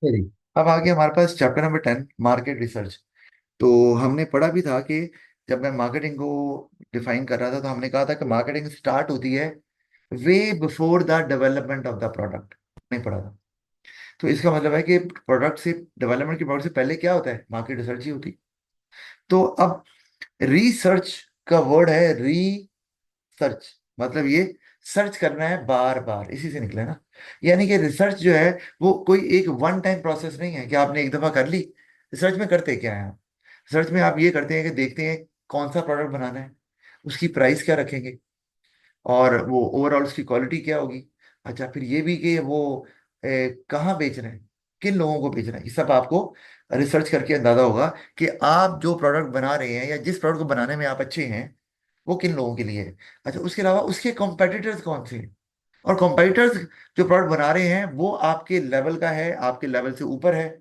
जी। अब आगे हमारे पास चैप्टर नंबर 10, मार्केट रिसर्च। तो हमने पढ़ा भी था कि जब मैं मार्केटिंग को डिफाइन कर रहा था तो हमने कहा था कि मार्केटिंग स्टार्ट होती है way before the development of the product. नहीं पढ़ा था। तो इसका मतलब है कि प्रोडक्ट से डेवलपमेंट के प्रोडक्ट से पहले क्या होता है, मार्केट रिसर्च ही होती। तो अब रिसर्च का वर्ड है सर्च, मतलब ये सर्च करना है बार बार, इसी से निकला है ना। यानी कि रिसर्च जो है वो कोई एक वन टाइम प्रोसेस नहीं है कि आपने एक दफा कर ली। रिसर्च में करते क्या है आप? रिसर्च में आप ये करते हैं कि देखते हैं कौन सा प्रोडक्ट बनाना है, उसकी प्राइस क्या रखेंगे, और वो ओवरऑल उसकी क्वालिटी क्या होगी। अच्छा, फिर ये भी कि वो कहाँ बेच रहे हैं, किन लोगों को बेच रहे हैं, ये सब आपको रिसर्च करके अंदाजा होगा कि आप जो प्रोडक्ट बना रहे हैं या जिस प्रोडक्ट को बनाने में आप अच्छे हैं वो किन लोगों के लिए है। अच्छा, उसके अलावा उसके कॉम्पिटिटर्स कौन से हैं, और कॉम्पिटिटर्स जो प्रोडक्ट बना रहे हैं वो आपके लेवल का है, आपके लेवल से ऊपर है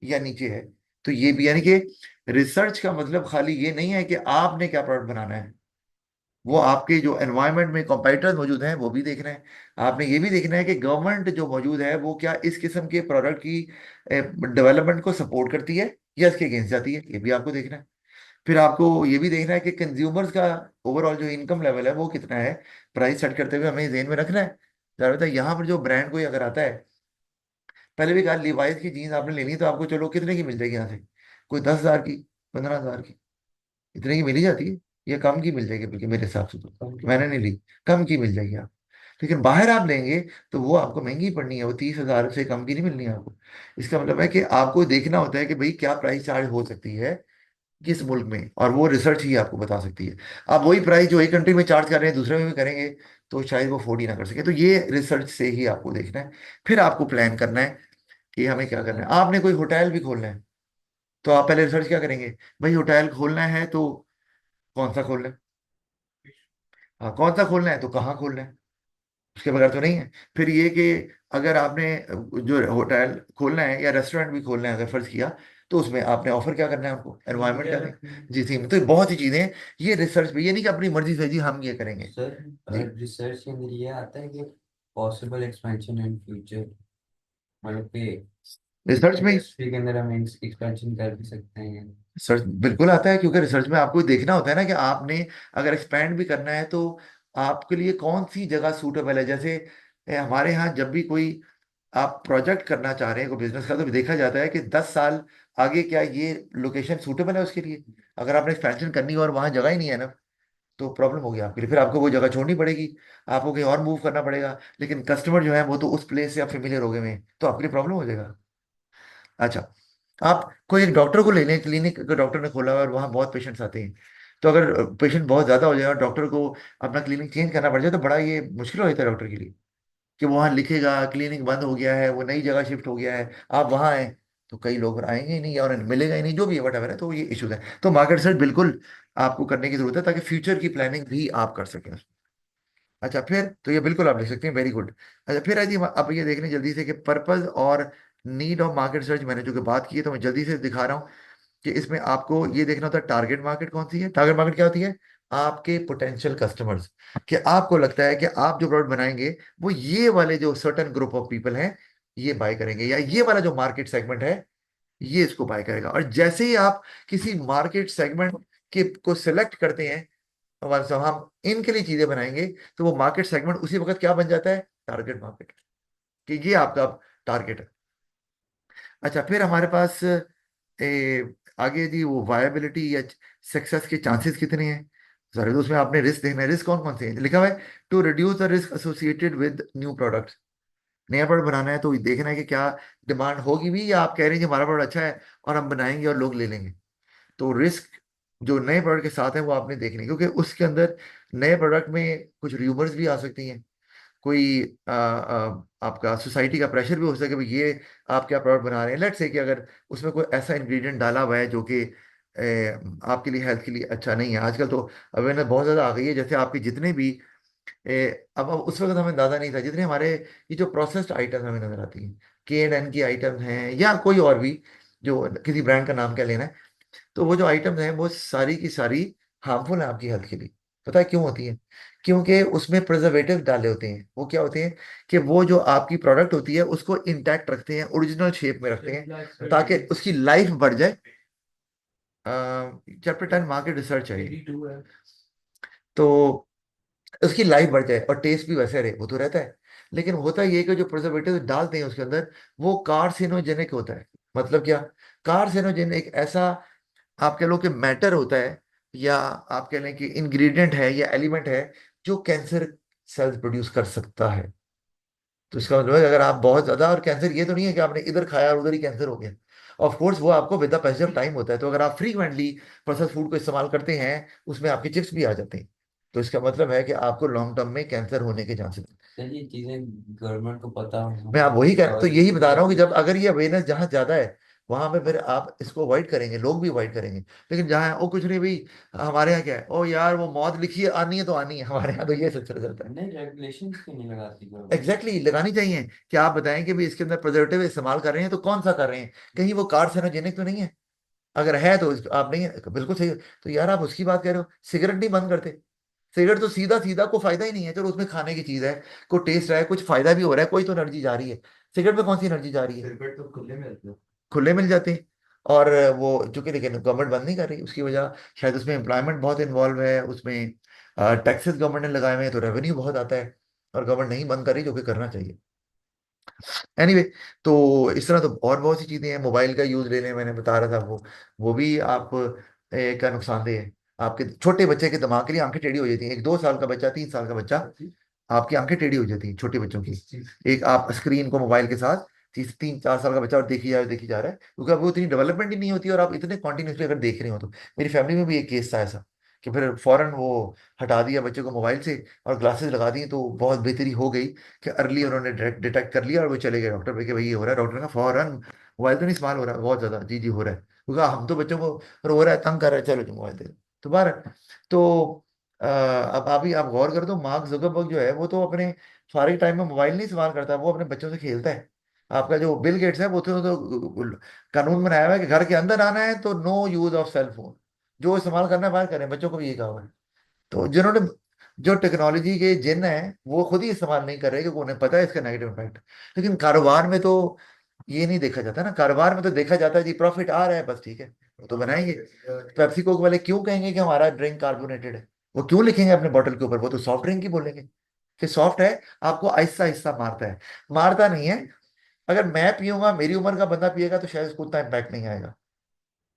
या नीचे है। तो ये भी यानी कि रिसर्च का मतलब खाली ये नहीं है कि आपने क्या प्रोडक्ट बनाना है, वो आपके जो एनवायरनमेंट में कॉम्पिटिटर्स मौजूद हैं वो भी देखना है। आपने ये भी देखना है कि गवर्नमेंट जो मौजूद है वो क्या इस किस्म के प्रोडक्ट की डेवलपमेंट को सपोर्ट करती है या इसके अगेंस्ट जाती है, ये भी आपको देखना है। फिर आपको ये भी देखना है कि कंज्यूमर्स का ओवरऑल जो इनकम लेवल है वो कितना है। प्राइस सेट करते हुए हमें ध्यान में रखना है। ज़्यादा यहाँ पर जो ब्रांड कोई अगर आता है, पहले भी कहा लिवाइस की जीन्स आपने लेनी है तो आपको चलो कितने की मिल जाएगी यहाँ से, कोई 10,000 की, 15,000 की, इतने की मिल ही जाती है। ये कम की मिल जाएगी बल्कि मेरे हिसाब से तो, मैंने नहीं ली, कम की मिल जाएगी आप। लेकिन बाहर आप लेंगे तो वो आपको महंगी पड़नी है, वो 30,000 से कम की नहीं मिलनी है आपको। इसका मतलब है कि आपको देखना होता है कि भाई क्या प्राइस चार्ज हो सकती है किस मुल्क में, और वो रिसर्च ही आपको बता सकती है। आप वही प्राइस जो एक कंट्री में चार्ज कर रहे हैं दूसरे में भी करेंगे तो शायद वो अफोर्ड ही ना कर सके। तो ये रिसर्च से ही आपको देखना है। फिर आपको प्लान करना है कि हमें क्या करना है। आपने कोई होटल भी खोलना है तो आप पहले रिसर्च क्या करेंगे, भाई होटल खोलना है तो कौन सा खोलना है, हाँ कौन सा खोलना है तो कहाँ खोलना है, उसके बगैर तो नहीं है। फिर ये कि अगर आपने जो होटल खोलना है या रेस्टोरेंट भी खोलना है अगर फर्ज किया, तो उसमें आपने ऑफर क्या करना है उनको, एनवायरनमेंट क्या दें जी, थीम। तो बहुत सी चीजें हैं। ये रिसर्च भी, ये नहीं कि अपनी मर्जी से जी हम ये करेंगे सर, जी। रिसर्च के अंदर ये आता है कि पॉसिबल एक्सपेंशन इन फ्यूचर, मतलब कि रिसर्च में इंडस्ट्री के अंदर हम एक्सपेंशन कर भी सकते हैं। रिसर्च बिल्कुल आता है, क्योंकि रिसर्च में आपको देखना होता है ना कि आपने अगर एक्सपेंड भी करना है तो आपके लिए कौन सी जगह सूटेबल है। जैसे हमारे यहाँ जब भी कोई आप प्रोजेक्ट करना चाह रहे हैं कोई बिजनेस का, तो देखा जाता है कि 10 साल आगे क्या ये लोकेशन सूटेबल है उसके लिए। अगर आपने एक्सपेंशन करनी हो और वहां जगह ही नहीं है ना, तो प्रॉब्लम हो गई आपके लिए, फिर आपको वो जगह छोड़नी पड़ेगी, आपको कहीं और मूव करना पड़ेगा। लेकिन कस्टमर जो है वो तो उस प्लेस से आप फेमिलियर हो गए हैं, तो आपके लिए प्रॉब्लम हो जाएगा। अच्छा, आप कोई एक डॉक्टर को लेने, क्लिनिक का डॉक्टर ने खोला हुआ है और वहाँ बहुत पेशेंट्स आते हैं, तो अगर पेशेंट बहुत ज्यादा हो जाए और डॉक्टर को अपना क्लिनिक चेंज करना पड़ जाए तो बड़ा ये मुश्किल हो जाता है डॉक्टर के लिए कि वहां लिखेगा क्लिनिक बंद हो गया है, वो नई जगह शिफ्ट हो गया है, आप वहां आए तो कई लोग आएंगे ही नहीं और मिलेगा ही नहीं, जो भी है वट है। तो ये इशूज है। तो मार्केट रिसर्च बिल्कुल आपको करने की जरूरत है ताकि फ्यूचर की प्लानिंग भी आप कर सकें। अच्छा, फिर तो ये बिल्कुल आप लिख सकते हैं, वेरी गुड। अच्छा, फिर है जी अब ये देखने जल्दी से कि पर्पस और नीड ऑफ मार्केट रिसर्च मैंने जो कि बात की है, तो मैं जल्दी से दिखा रहा हूँ कि इसमें आपको ये देखना होता है टारगेट मार्केट कौन सी है। टारगेट मार्केट क्या होती है, आपके पोटेंशियल कस्टमर्स, कि आपको लगता है कि आप जो प्रोडक्ट बनाएंगे वो ये वाले जो सर्टन ग्रुप ऑफ पीपल हैं ये बाय करेंगे, या ये वाला जो मार्केट सेगमेंट है ये इसको बाय करेगा। और जैसे ही आप किसी मार्केट सेगमेंट के को सिलेक्ट करते हैं, हमारे साहब हम इनके लिए चीजें बनाएंगे, तो वो मार्केट सेगमेंट उसी वक्त क्या बन जाता है, टारगेट मार्केट, कि ये आपका टारगेट है। अच्छा, फिर हमारे पास आगे जी वो वायबिलिटी या सक्सेस के चांसेस कितने हैं। सर तो उसमें आपने रिस्क देखना है, रिस्क कौन कौन से हैं लिखा हुआ है, to reduce the risk associated with new products. नया प्रोडक्ट बनाना है तो ये देखना है कि क्या डिमांड होगी भी, या आप कह रहे हैं कि हमारा प्रोडक्ट अच्छा है और हम बनाएंगे और लोग ले लेंगे। तो रिस्क जो नए प्रोडक्ट के साथ है वो आपने देखनी है, क्योंकि उसके अंदर नए प्रोडक्ट में कुछ र्यूमर्स भी आ सकती हैं, कोई आपका सोसाइटी का प्रेशर भी हो सके भाई ये आप क्या प्रोडक्ट बना रहे हैं। लेट्स से कि अगर उसमें कोई ऐसा इंग्रेडिएंट डाला हुआ है जो कि आपके लिए हेल्थ के लिए अच्छा नहीं है। आजकल तो अवेयरनेस बहुत ज़्यादा आ गई है, जैसे आपके जितने भी अब उस वक्त हमें अंदाजा नहीं था, जितने हमारे ये जो प्रोसेस्ड आइटम्स हमें नजर आती हैं, के एंड एन की आइटम्स हैं या कोई और भी, जो किसी ब्रांड का नाम क्या लेना है, तो वो जो आइटम्स हैं वो सारी की सारी हार्मफुल है आपकी हेल्थ के लिए। पता है क्यों होती है? क्योंकि उसमें प्रिजर्वेटिव डाले होते हैं। वो क्या होते हैं कि वो जो आपकी प्रोडक्ट होती है उसको इंटैक्ट रखते हैं, ओरिजिनल शेप में रखते हैं, ताकि उसकी लाइफ बढ़ जाए। चैप्टर 10 मार्केट रिसर्च है ये। तो उसकी लाइफ बढ़ जाए और टेस्ट भी वैसे रहे, वो तो रहता है। लेकिन होता ये है कि जो प्रिजर्वेटिव डालते हैं उसके अंदर, वो कार्सिनोजेनिक होता है। मतलब क्या? कार्सिनोजेन एक ऐसा, आप कह लो कि मैटर होता है, या आप कह लें कि इंग्रेडिएंट है या एलिमेंट है, जो कैंसर सेल्स प्रोड्यूस कर सकता है। तो इसका मतलब है कि अगर आप बहुत ज्यादा, और कैंसर ये तो नहीं है कि आपने इधर खाया और उधर ही कैंसर हो गया। ऑफ कोर्स वो आपको with the passage of time होता है। तो अगर आप फ्रीक्वेंटली प्रोसेस फूड को इस्तेमाल करते हैं, उसमें आपके चिप्स भी आ जाते हैं, तो इसका मतलब है कि आपको लॉन्ग टर्म में कैंसर होने के चांसेस। चलिए चीजें गवर्नमेंट को पता मैं होना आप वही कह, तो यही बता रहा हूँ कि चाहिए। जब अगर ये अवेयरनेस जहाँ ज्यादा है, वहां पे फिर आप इसको अवॉइड करेंगे, लोग भी अवॉइड करेंगे। लेकिन जहाँ ओ कुछ नहीं भाई, हमारे यहाँ क्या है, ओ यार वो मौत लिखी है, आनी है तो आनी है, हमारे यहाँ तो ये सिलसिला चलता है। नहीं, रेगुलेशंस क्यों नहीं लगाती गवर्नमेंट? एग्जैक्टली exactly, लगानी चाहिए। कि आप बताएं कि भाई इसके अंदर प्रिजर्वेटिव इस्तेमाल कर रहे हैं तो कौन सा कर रहे हैं, कहीं वो कार्सिनोजेनिक तो नहीं है। अगर है तो आप नहीं, बिल्कुल सही। तो यार आप उसकी बात कर रहे हो, सिगरेट नहीं बंद करते। सिगरेट तो सीधा सीधा को फायदा ही नहीं है, चलो उसमें खाने की चीज है, को टेस्ट रहा है, कुछ फायदा भी हो रहा है, कोई तो एनर्जी जा रही है। सिगरेट में कौन सी एनर्जी जा रही है? सिगरेट तो खुले मिलते हैं, खुले मिल जाते हैं। और वो चूंकि, लेकिन गवर्नमेंट बंद नहीं कर रही, उसकी वजह शायद उसमें एम्प्लॉयमेंट बहुत इन्वॉल्व है उसमें, टैक्सेस गवर्नमेंट ने लगाए हुए हैं, तो रेवेन्यू बहुत आता है। और गवर्नमेंट नहीं बंद कर रही, जो कि करना चाहिए। एनीवे anyway, तो इस तरह तो और बहुत सी चीजें हैं। मोबाइल का यूज ले लें, मैंने बता रहा था वो भी आप का नुकसानदेह है। आपके छोटे बच्चे के दिमाग के लिए आंखें टेढ़ी हो जाती हैं। एक 2 साल का बच्चा, 3 साल का बच्चा, आपकी आंखें टेढ़ी हो जाती हैं छोटे बच्चों की। एक आप स्क्रीन को मोबाइल के साथ, 3 4 साल का बच्चा और देखी जा रहा है, क्योंकि अब वो इतनी डेवलपमेंट ही नहीं होती, और आप इतने कॉन्टिन्यूसली अगर देख रहे हो तो। मेरी फैमिली में भी एक केस था ऐसा, कि फिर फौरन वो हटा दिया बच्चे को मोबाइल से, और ग्लासेस लगा दी, तो बहुत बेहतरी हो गई कि अर्ली उन्होंने डिटेक्ट कर लिया, और वो चले गए डॉक्टर पे कि भाई ये हो रहा है। डॉक्टर का फौरन, मोबाइल तो नहीं इस्तेमाल हो रहा बहुत ज्यादा, जी जी हो रहा है, क्योंकि हम तो बच्चों को रो रहा है, तंग कर रहा है, चलो जी मोबाइल दे दो। तो बार, तो अब अभी आप गौर कर दो, मार्क जुकरबर्ग जो है वो तो अपने सारे टाइम में मोबाइल नहीं इस्तेमाल करता, वो अपने बच्चों से खेलता है। आपका जो बिल गेट्स है वो तो कानून बनाया हुआ है कि घर के अंदर आना है तो no use of cell phone, जो इस्तेमाल करना है बाहर करें, बच्चों को भी ये कहा हुआ है। तो जिन्होंने, जो टेक्नोलॉजी के जिन है, वो खुद ही इस्तेमाल नहीं कर रहे, क्योंकि उन्हें पता है इसका नेगेटिव इम्पैक्ट। लेकिन कारोबार में तो ये नहीं देखा जाता ना। कारोबार में तो देखा जाता है जी प्रॉफिट आ रहा है, बस ठीक है, वो तो बनाएंगे। पेप्सी कोक वाले क्यों कहेंगे कि हमारा ड्रिंक कार्बोनेटेड है? वो क्यों लिखेंगे अपने बोतल के ऊपर? वो तो सॉफ्ट ड्रिंक ही बोलेंगे कि सॉफ्ट है, आपको आहिस्ता आहिस्ता मारता है। मारता नहीं है। अगर मैं पीऊंगा, मेरी उम्र का बंदा पिएगा, तो शायद उसको उतना इम्पैक्ट नहीं आएगा।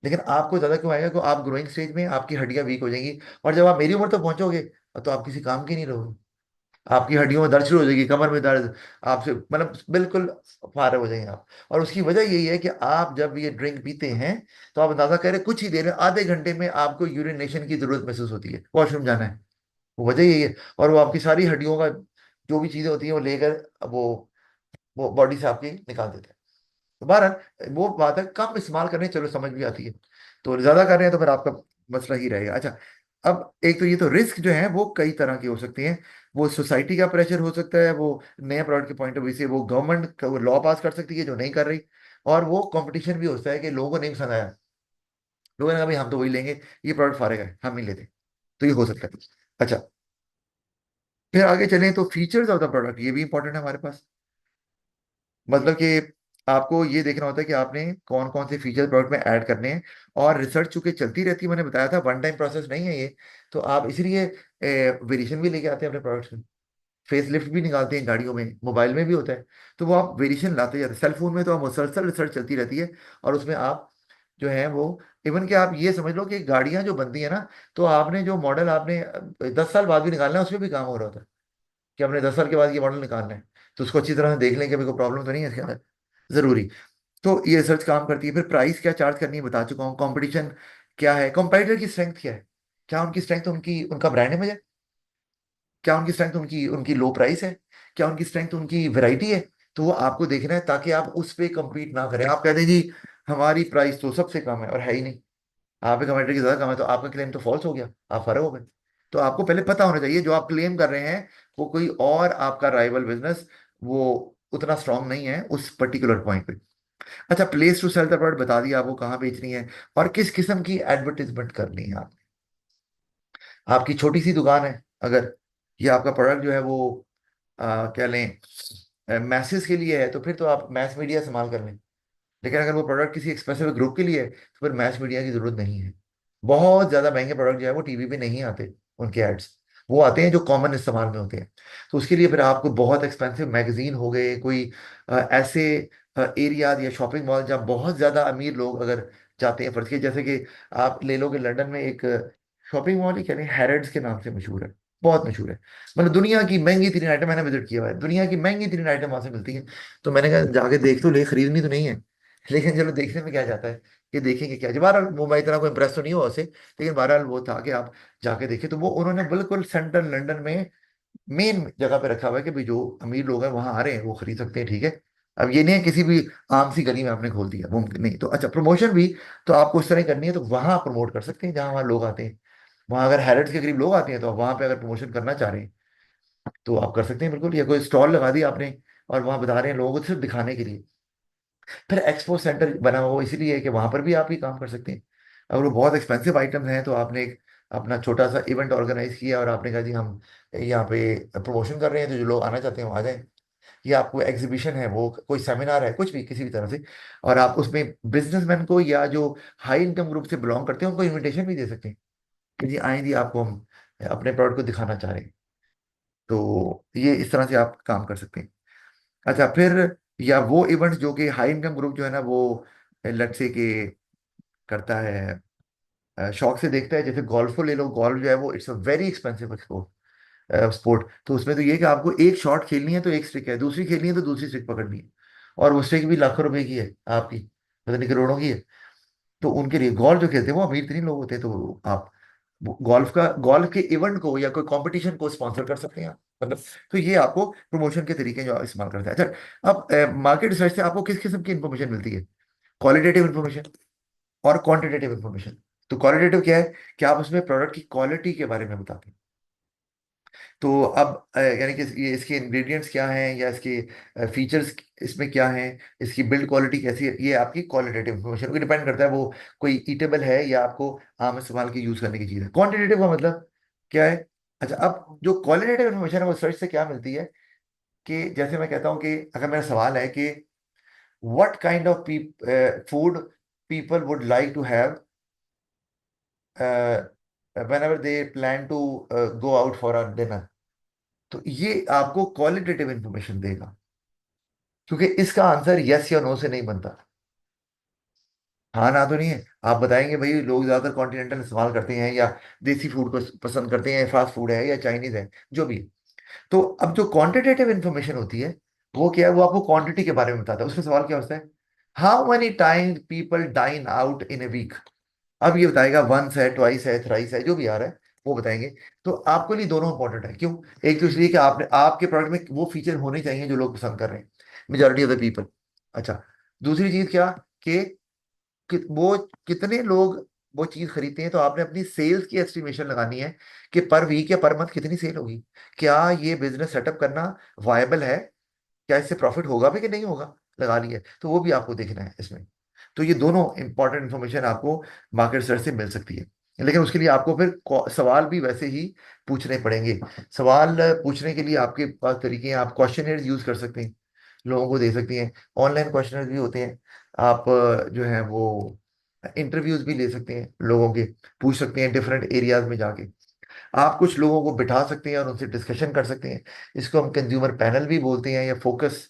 लेकिन आपको ज्यादा क्यों आएगा? क्यों? आप ग्रोइंग स्टेज में, आपकी हड्डियां वीक हो जाएंगी, और जब आप मेरी उम्र तक पहुंचोगे, तो आप किसी काम की नहीं रहोगे। आपकी हड्डियों में दर्द शुरू हो जाएगी, कमर में दर्द, आपसे मतलब बिल्कुल फारग हो जाएंगे आप। और उसकी वजह यही है कि आप जब ये ड्रिंक पीते हैं, तो आप अंदाजा करें कुछ ही देर में, आधे घंटे में आपको यूरिनेशन की जरूरत महसूस होती है, वॉशरूम जाना है। वो वजह यही है। और वो आपकी सारी हड्डियों का जो भी चीजें होती हैं वो लेकर, वो बॉडी से आपकी निकाल देते हैं। तो बहरहाल वो बात है, कम इस्तेमाल करने, चलो समझ भी आती है। तो ज्यादा कर रहे हैं तो फिर आपका मसला ही रहेगा। अच्छा, अब एक तो ये तो रिस्क जो है वो कई तरह की हो सकती हैं। वो सोसाइटी का प्रेशर हो सकता है, वो नए प्रोडक्ट के पॉइंट ऑफ व्यू से वो गवर्नमेंट लॉ पास कर सकती है जो नहीं कर रही। और वो कंपटीशन भी होता है कि लोगों को नहीं पसंद आया, लोगों ने कहा भाई हम तो वही लेंगे, ये प्रोडक्ट फारेगा है, हम नहीं लेते। तो ये हो सकता है। अच्छा, फिर आगे चलें तो फीचर्स ऑफ द प्रोडक्ट, ये भी इंपॉर्टेंट है हमारे पास। मतलब कि आपको ये देखना होता है कि आपने कौन कौन से फीचर प्रोडक्ट में ऐड करने हैं। और रिसर्च चूंकि चलती रहती है, मैंने बताया था वन टाइम प्रोसेस नहीं है ये। तो आप इसलिए वेरिएशन भी लेके आते हैं अपने प्रोडक्ट्स में। फेस लिफ्ट भी निकालते हैं गाड़ियों में, मोबाइल में भी होता है। तो वो आप वेरिएशन लाते जाते हैं। सेल फोन में तो आप मुसलसल रिसर्च चलती रहती है, और उसमें आप जो है वो, इवन कि आप ये समझ लो कि गाड़ियां जो बनती है ना, तो आपने जो मॉडल आपने 10 साल बाद भी निकालना है, उसमें भी काम हो रहा होता है कि हमने 10 साल के बाद ये मॉडल निकालना है। तो उसको अच्छी तरह से देख लें कि अभी कोई प्रॉब्लम तो नहीं है इसके अंदर, जरूरी। तो ये रिसर्च काम करती है। फिर प्राइस क्या चार्ज करनी है बता चुका हूँ। कंपटीशन क्या है, कंपटीटर की स्ट्रेंथ क्या है, क्या उनकी स्ट्रेंथ उनकी उनका ब्रांड इमेज है, क्या उनकी स्ट्रेंथ उनकी उनकी लो प्राइस है, क्या उनकी स्ट्रेंथ उनकी वैरायटी है। तो वो आपको देखना है, ताकि आप उस पे compete ना करें। आप कहते हैं जी हमारी प्राइस तो सबसे कम है, और है ही नहीं, आप एक कंपटीटर की ज्यादा कम है, तो आपका क्लेम तो फॉल्स हो गया, आप फर्क हो गए। तो आपको पहले पता होना चाहिए जो आप क्लेम कर रहे हैं, वो कोई और आपका राइवल बिजनेस वो उतना स्ट्रांग नहीं है उस पर्टिकुलर पॉइंट पे। अच्छा, place to sell the product बता दिया आपको, कहाँ बेचनी है और किस किस्म की एडवर्टीजमेंट करनी है आप। आपकी छोटी सी दुकान है अगर, ये आपका प्रोडक्ट जो है वो क्या लें मैसेज के लिए है, तो फिर तो आप मैस मीडिया इस्तेमाल कर लें। लेकिन अगर वो प्रोडक्ट किसी स्पेसिफिक ग्रुप के लिए है तो फिर मैस मीडिया की जरूरत नहीं है। बहुत ज्यादा महंगे प्रोडक्ट जो है वो टीवी पे नहीं आते, उनके एड्स, वो आते हैं जो कॉमन इस्तेमाल में होते हैं। तो उसके लिए फिर आपको बहुत एक्सपेंसिव मैगजीन हो गए, कोई ऐसे एरिया या शॉपिंग मॉल जहाँ बहुत ज्यादा अमीर लोग अगर जाते हैं, फर्ज के जैसे कि आप ले लो कि लंदन में एक शॉपिंग मॉल ही कह लें, हैरड्स के नाम से मशहूर है, बहुत मशहूर है। मतलब दुनिया की महंगी तीन आइटम, मैंने विजिट किया हुआ है, दुनिया की महंगी तीन आइटम वहां से मिलती है। तो मैंने कहा जाके देख तो ले, खरीदनी तो नहीं है, लेकिन चलो देखने में क्या जाता है, कि देखेंगे क्या। जब बहरहाल वो मैं इतना कोई इम्प्रेस तो नहीं हुआ उससे, लेकिन बहरहाल वो था कि आप जाके देखें। तो वो उन्होंने बिल्कुल सेंट्रल लंदन में मेन जगह पे रखा हुआ है कि भाई जो अमीर लोग हैं वहां आ रहे हैं वो खरीद सकते हैं, ठीक है। अब ये नहीं है किसी भी आम सी गली में आपने खोल दिया, मुमकिन नहीं। तो अच्छा, प्रमोशन भी तो आपको इस तरह ही करनी है, तो वहां प्रमोट कर सकते हैं जहां वहां लोग आते हैं। वहां अगर हैरड्स के करीब लोग आते हैं तो वहां पे अगर प्रमोशन करना चाह रहे हैं तो आप कर सकते हैं बिल्कुल। या कोई स्टॉल लगा दिया आपने और वहां बता रहे हैं लोगों को सिर्फ दिखाने के लिए। फिर एक्सपो सेंटर बना हुआ इसलिए है कि वहां पर भी आप ये काम कर सकते हैं। अगर वो बहुत एक्सपेंसिव आइटम्स हैं तो आपने एक अपना छोटा सा इवेंट ऑर्गेनाइज किया और आपने कहा जी हम यहाँ पे प्रमोशन कर रहे हैं, तो जो लोग आना चाहते हैं वो आ जाएं। या आपको एग्जीबिशन है, वो कोई सेमिनार है, कुछ भी किसी भी तरह से, और आप उसमें बिजनेसमैन को या जो हाई इनकम ग्रुप से बिलोंग करते हैं उनको इनविटेशन भी दे सकते हैं कि जी आए जी, आपको हम अपने प्रोडक्ट को दिखाना चाह रहे हैं। तो ये इस तरह से आप काम कर सकते हैं। अच्छा फिर, या वो इवेंट्स जो कि हाई इनकम ग्रुप जो है ना वो लट से के करता है, शौक से देखता है। जैसे गोल्फ को ले लो, गोल्फ जो है वो it's a very expensive sport. तो उसमें तो ये है कि आपको एक शॉट खेलनी है तो एक स्ट्रिक है, दूसरी खेलनी है तो दूसरी स्ट्रिक पकड़नी है, और वो स्ट्रिक भी लाखों रुपए की है आपकी, पता नहीं करोड़ों की है। तो उनके लिए गोल्फ जो खेलते हैं वो अमीर तरीन लोग होते हैं, तो आप गोल्फ के इवेंट को या कोई कंपटीशन को स्पॉन्सर कर सकते हैं आप। मतलब, तो ये आपको प्रमोशन के तरीके जो आप इस्तेमाल करते हैं। अच्छा, अब मार्केट रिसर्च से आपको किस किस्म की इंफॉर्मेशन मिलती है? क्वालिटेटिव इंफॉर्मेशन और क्वांटिटेटिव इंफॉर्मेशन। तो क्वालिटेटिव क्या है कि आप उसमें प्रोडक्ट की क्वालिटी के बारे में बताते हैं। तो अब यानी कि ये इसके इंग्रेडिएंट्स क्या हैं, या इसके फीचर्स इसमें क्या हैं, इसकी बिल्ड क्वालिटी कैसी है, ये आपकी क्वालिटेटिव इंफॉर्मेशन को डिपेंड करता है वो कोई ईटेबल है या आपको आम इस्तेमाल के यूज करने की चीज़ है। क्वांटिटेटिव का मतलब क्या है? अच्छा, अब जो क्वालिटेटिव इंफॉर्मेशन है वो सर्च से क्या मिलती है, कि जैसे मैं कहता हूँ कि अगर मेरा सवाल है कि what kind of food people would like to have whenever they plan to go out for a dinner, तो ये आपको क्वालिटेटिव इंफॉर्मेशन देगा, क्योंकि इसका आंसर यस या नो से नहीं बनता। हाँ ना तो नहीं है, आप बताएंगे भाई लोग ज्यादातर कॉन्टिनेंटल इस्तेमाल करते हैं या देसी फूड को पसंद करते हैं, फास्ट फूड है या चाइनीज है, जो भी है। तो अब जो क्वांटिटेटिव इंफॉर्मेशन होती है वो क्या है, वो आपको क्वांटिटी के बारे में बताता है। उसमें सवाल क्या होता है, how many times people dine out in a week. अब ये बताएगा वंस है, ट्वाइस है, थ्राइस है, जो भी आ रहा है वो बताएंगे। तो आपके लिए दोनों इंपॉर्टेंट है। क्यों? एक तो इसलिए कि आपने आपके प्रोडक्ट में वो फीचर होने चाहिए जो लोग पसंद कर रहे हैं, मेजोरिटी ऑफ द पीपल। अच्छा, दूसरी चीज क्या, कि वो कितने लोग वो चीज खरीदते हैं, तो आपने अपनी सेल्स की एस्टिमेशन लगानी है कि पर वीक या पर मंथ कितनी सेल होगी। क्या ये बिजनेस सेटअप करना वायबल है, क्या इससे प्रॉफिट होगा भी कि नहीं होगा, लगा लिया तो वो भी आपको देखना है इसमें। तो ये दोनों इंपॉर्टेंट इन्फॉर्मेशन आपको मार्केट रिसर्च से मिल सकती है। लेकिन उसके लिए आपको फिर सवाल भी वैसे ही पूछने पड़ेंगे। सवाल पूछने के लिए आपके पास तरीके हैं, आप क्वेश्चनर्स यूज कर सकते हैं, लोगों को दे सकती हैं। ऑनलाइन क्वेश्चनर्स भी होते हैं, आप जो है वो इंटरव्यूज भी ले सकते हैं, लोगों के पूछ सकते हैं डिफरेंट एरियाज में जाके। आप कुछ लोगों को बिठा सकते हैं और उनसे डिस्कशन कर सकते हैं। इसको हम कंज्यूमर पैनल भी बोलते हैं या फोकस